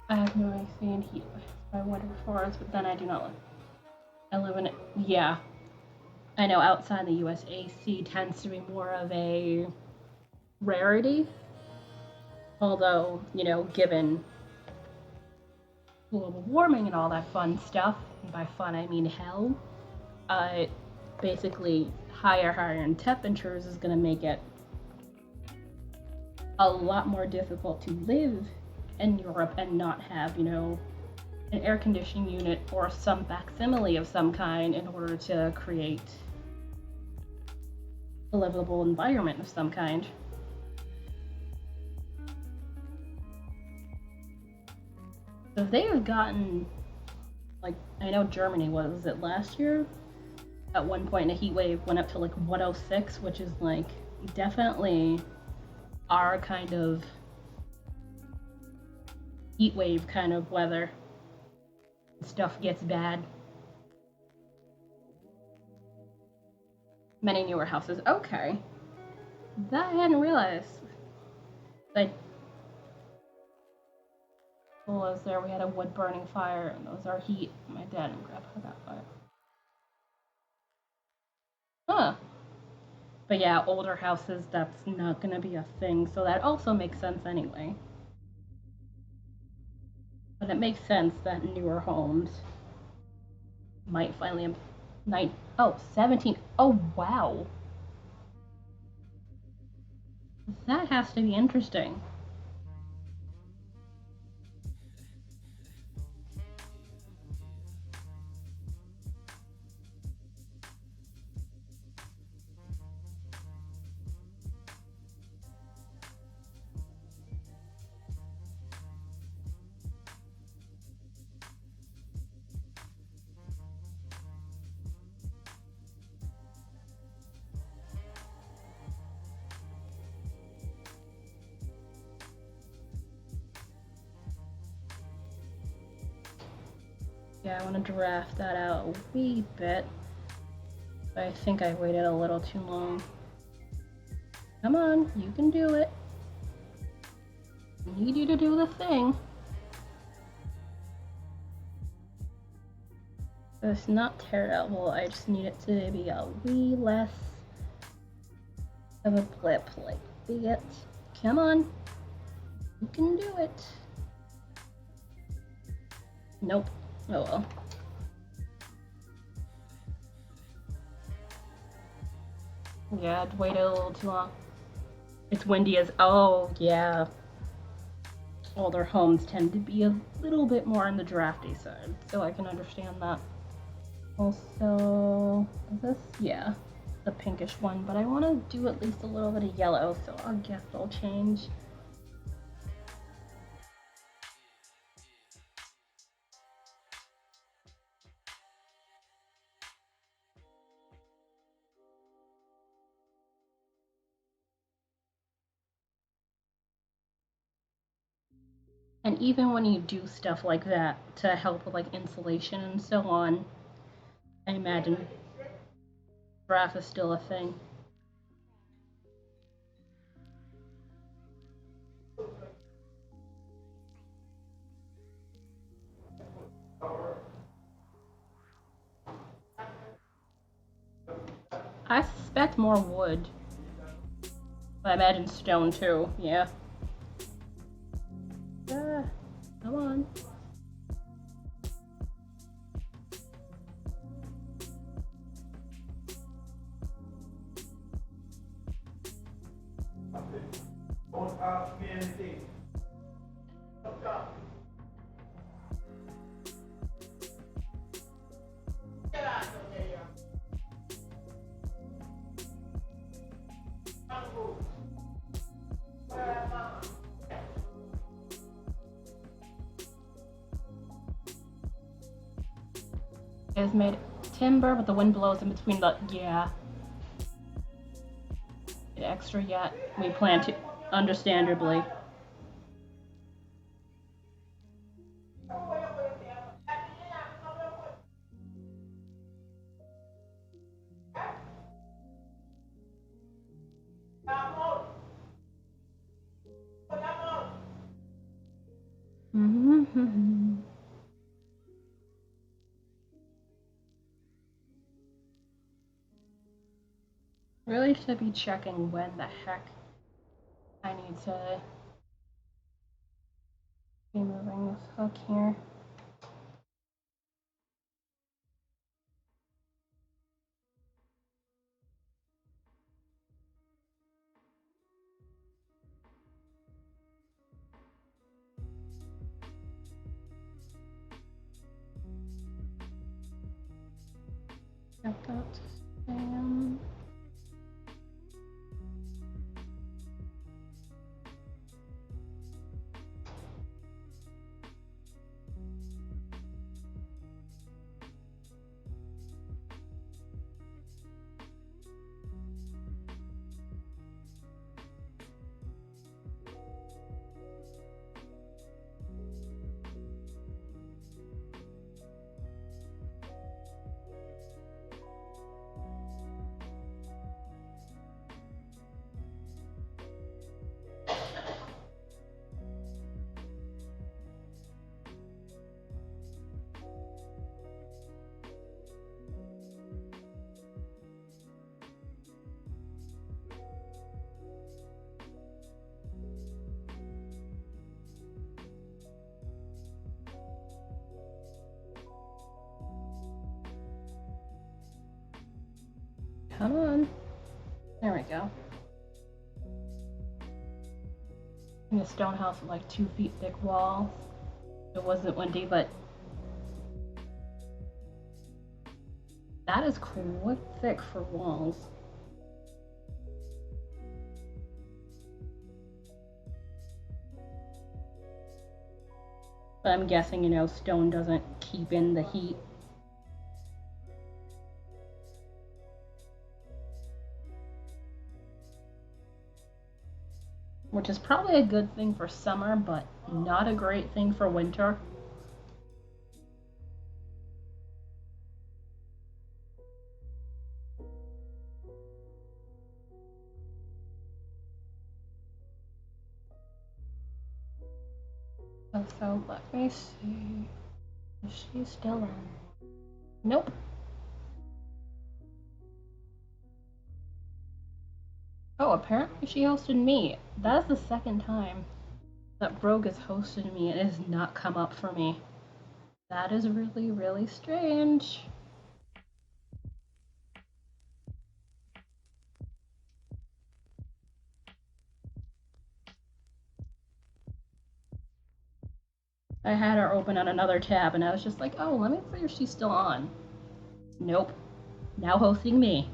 I have no AC and heat by winter forest, but then I do not live. I live in it. Yeah, I know outside the US, AC tends to be more of a rarity. Although, you know, given global warming and all that fun stuff, and by fun I mean hell, basically higher in temperatures is going to make it a lot more difficult to live in Europe and not have, you know, an air conditioning unit or some facsimile of some kind in order to create a livable environment of some kind. So they have gotten, like, I know Germany was it last year? At one point, a heat wave went up to like 106, which is like definitely our kind of heat wave kind of weather. Stuff gets bad. Many newer houses. Okay. That I hadn't realized. Like, was there, we had a wood burning fire, and that was our heat. My dad and grandpa got fire. Huh. But yeah, older houses, that's not gonna be a thing, so that also makes sense anyway. But it makes sense that newer homes might finally oh, 17. Oh, wow. That has to be interesting. Yeah, I want to draft that out a wee bit. But I think I waited a little too long. Come on, you can do it. I need you to do the thing. It's not terrible, I just need it to be a wee less of a blip like that. Come on, you can do it. Nope. Oh well. Yeah, I'd waited a little too long. It's windy as oh yeah. Older homes tend to be a little bit more on the drafty side, so I can understand that. Also, is this? Yeah, the pinkish one, but I want to do at least a little bit of yellow, so I guess I'll change. And even when you do stuff like that to help with like insulation and so on, I imagine draft is still a thing. I suspect more wood. But I imagine stone too, yeah. Come on. Don't ask me anything. Get out of here. It is made timber, but the wind blows in between the yeah. Get extra yet. We plan to understandably. Mm-hmm. Really should be checking when the heck I need to be moving this hook here. Got that. Come on. There we go. In a stone house with like 2 feet thick walls. It wasn't windy, but that is quite thick for walls. But I'm guessing, stone doesn't keep in the heat. Which is probably a good thing for summer, but not a great thing for winter. So let me see. Is she still on? Nope. Oh, apparently she hosted me. That's the second time that Rogue has hosted me and it has not come up for me. That is really, really strange. I had her open on another tab and I was just like, oh, let me see if she's still on. Nope. Now hosting me.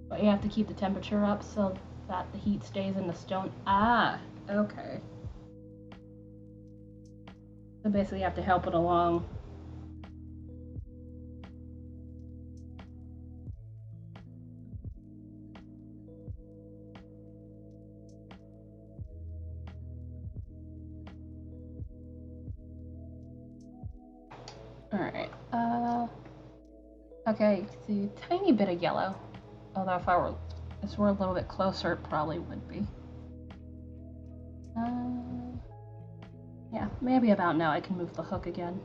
But you have to keep the temperature up so that the heat stays in the stone. Ah, okay. So basically you have to help it along. Alright, okay, see, tiny bit of yellow. Although if this were a little bit closer, it probably would be. Yeah, maybe about now I can move the hook again.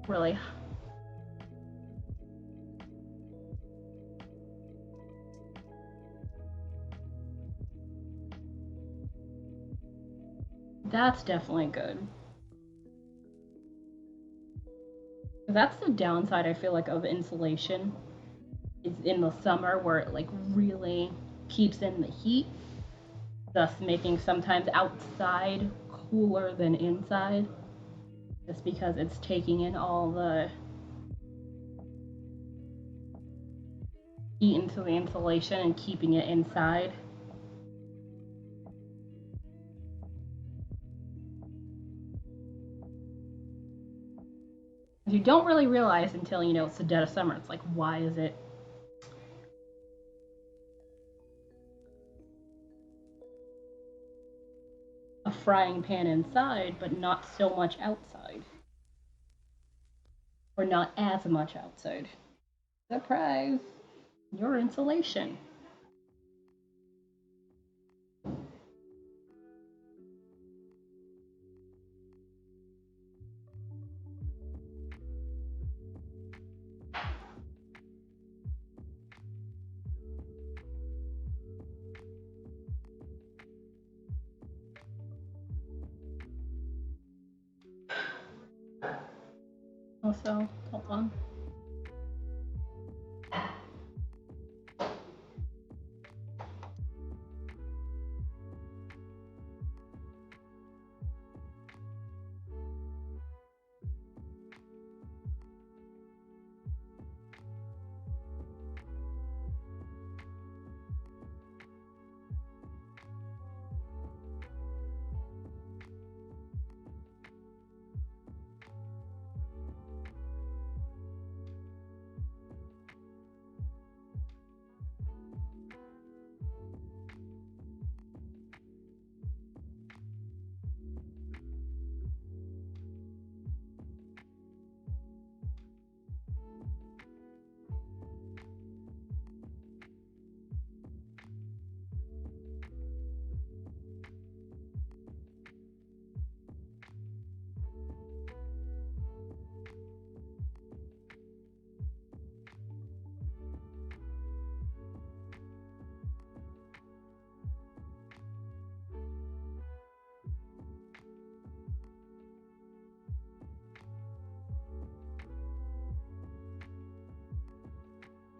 Really. That's definitely good. That's the downside I feel like of insulation. Is in the summer where it like really keeps in the heat, thus making sometimes outside cooler than inside. Just because it's taking in all the heat into the insulation and keeping it inside. You don't really realize until you know it's the dead of summer. It's like, why is it a frying pan inside, but not so much outside? Or not as much outside? Surprise! Your insulation. Also, hold on.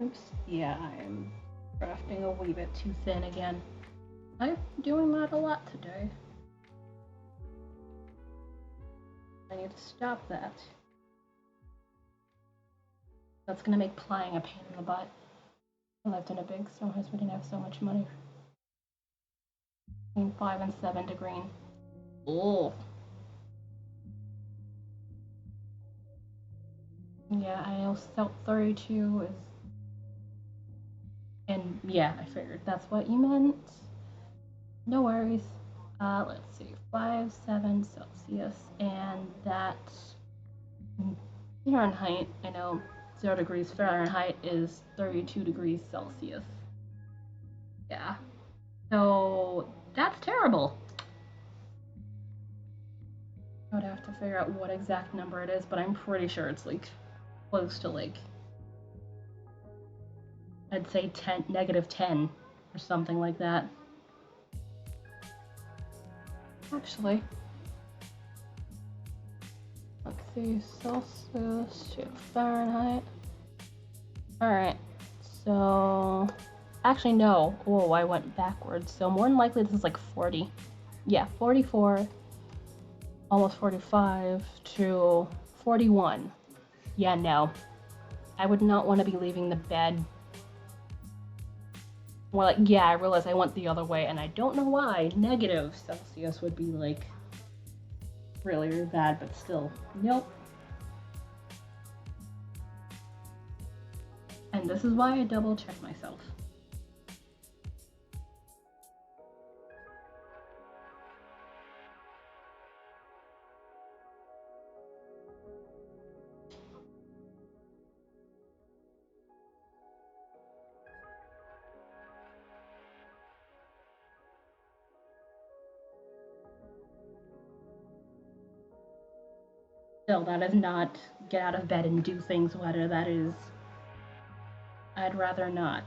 Oops, yeah, I'm crafting a wee bit too thin again. I'm doing that a lot today. I need to stop that. That's gonna make plying a pain in the butt. I lived in a big stone house, we didn't have so much money. Between 5 and 7 to green. Oh. Yeah, I also felt 32 is. And yeah, I figured that's what you meant. No worries. Let's see, 5, 7 Celsius, and that Fahrenheit, I know 0 degrees Fahrenheit is 32 degrees Celsius. Yeah. So that's terrible. I would have to figure out what exact number it is, but I'm pretty sure it's like close to like, I'd say 10, -10 or something like that. Actually, let's see, Celsius to Fahrenheit. Alright, so actually no. Whoa, I went backwards. So more than likely this is like 40. Yeah, 44, almost 45 to 41. Yeah, no. I would not want to be leaving the bed. More like, yeah, I realize I went the other way, and I don't know why. Negative Celsius would be like really, really bad, but still, nope. And this is why I double check myself. Still, that is not get out of bed and do things weather. That is, I'd rather not.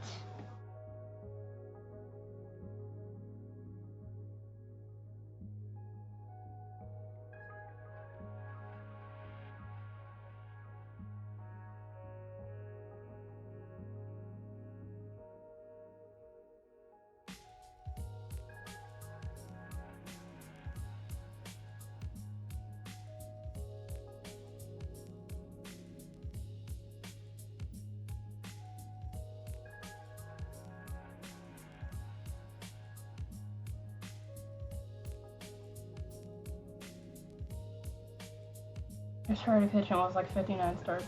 I started pitching was like 59 stars.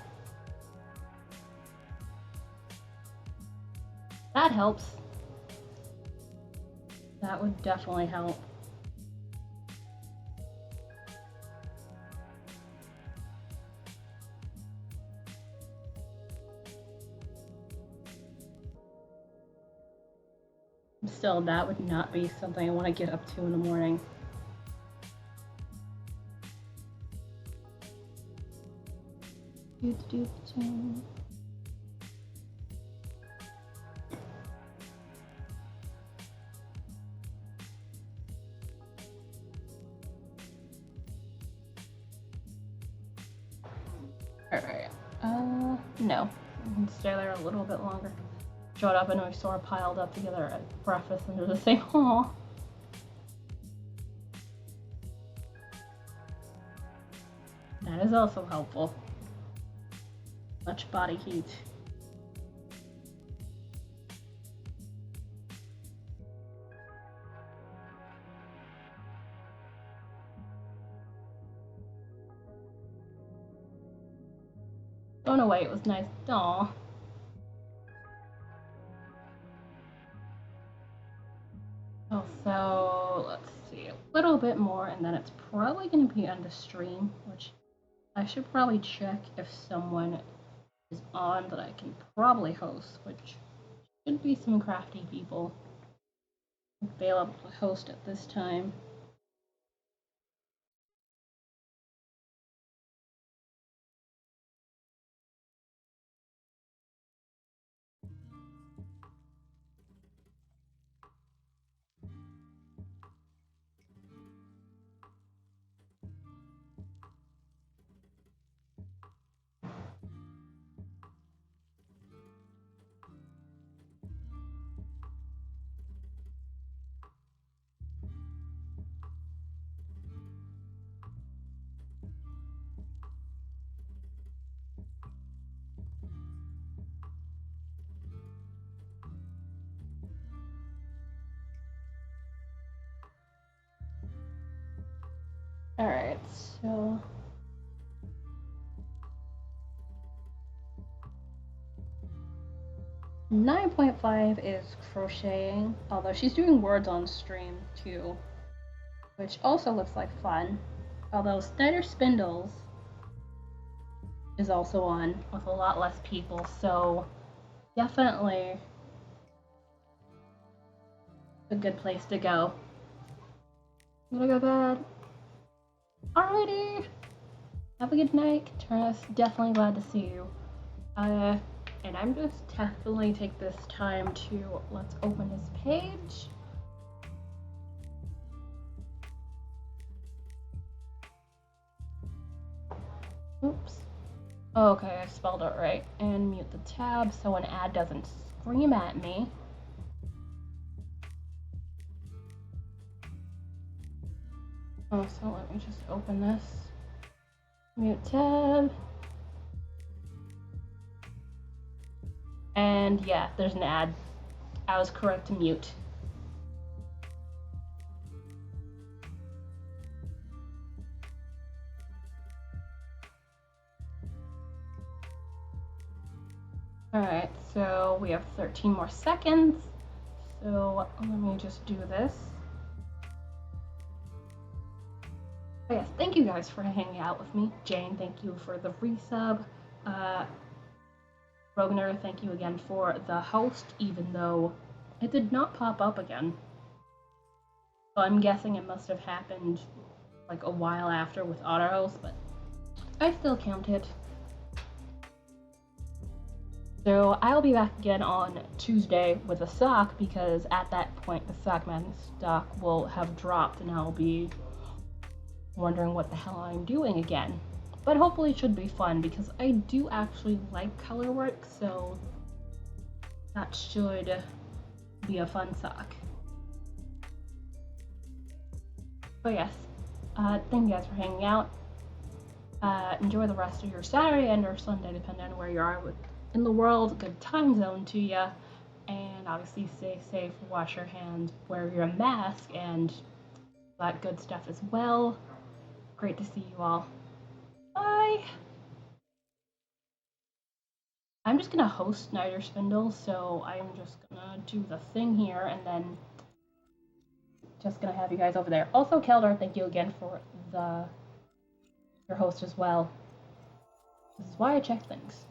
That helps. That would definitely help. Still, that would not be something I want to get up to in the morning. Alright. No. I can stay there a little bit longer. Showed up and we sort of piled up together at breakfast under the same hall. That is also helpful. Much body heat. Going away, it was nice. Aww. Also, let's see, a little bit more, and then it's probably going to be on the stream, which I should probably check if someone is on that I can probably host, which should be some crafty people available to host at this time. Alright, so 9.5 is crocheting, although she's doing words on stream too, which also looks like fun. Although Snyder Spindles is also on with a lot less people, so definitely a good place to go. I'm gonna go to bed. Alrighty! Have a good night. Turner's definitely glad to see you. And I'm just definitely take this time to let's open his page. Oops. Okay, I spelled it right. And mute the tab so an ad doesn't scream at me. Oh, so let me just open this. Mute tab. And yeah, there's an ad. I was correct to mute. Alright, so we have 13 more seconds. So let me just do this. Oh yes, thank you guys for hanging out with me. Jane, thank you for the resub. Rogner, thank you again for the host, even though it did not pop up again. So I'm guessing it must have happened like a while after with AutoHost, but I still count it. So I'll be back again on Tuesday with a sock because at that point the Sockman stock will have dropped and I'll be wondering what the hell I'm doing again. But hopefully it should be fun because I do actually like color work, so that should be a fun sock. But yes, thank you guys for hanging out. Enjoy the rest of your Saturday and or Sunday, depending on where you are in the world. Good time zone to you. And obviously stay safe, wash your hands, wear your mask, and that good stuff as well. Great to see you all. Bye! I'm just gonna host Snyder Spindle, so I'm just gonna do the thing here and then just gonna have you guys over there. Also, Keldar, thank you again for your host as well. This is why I check things.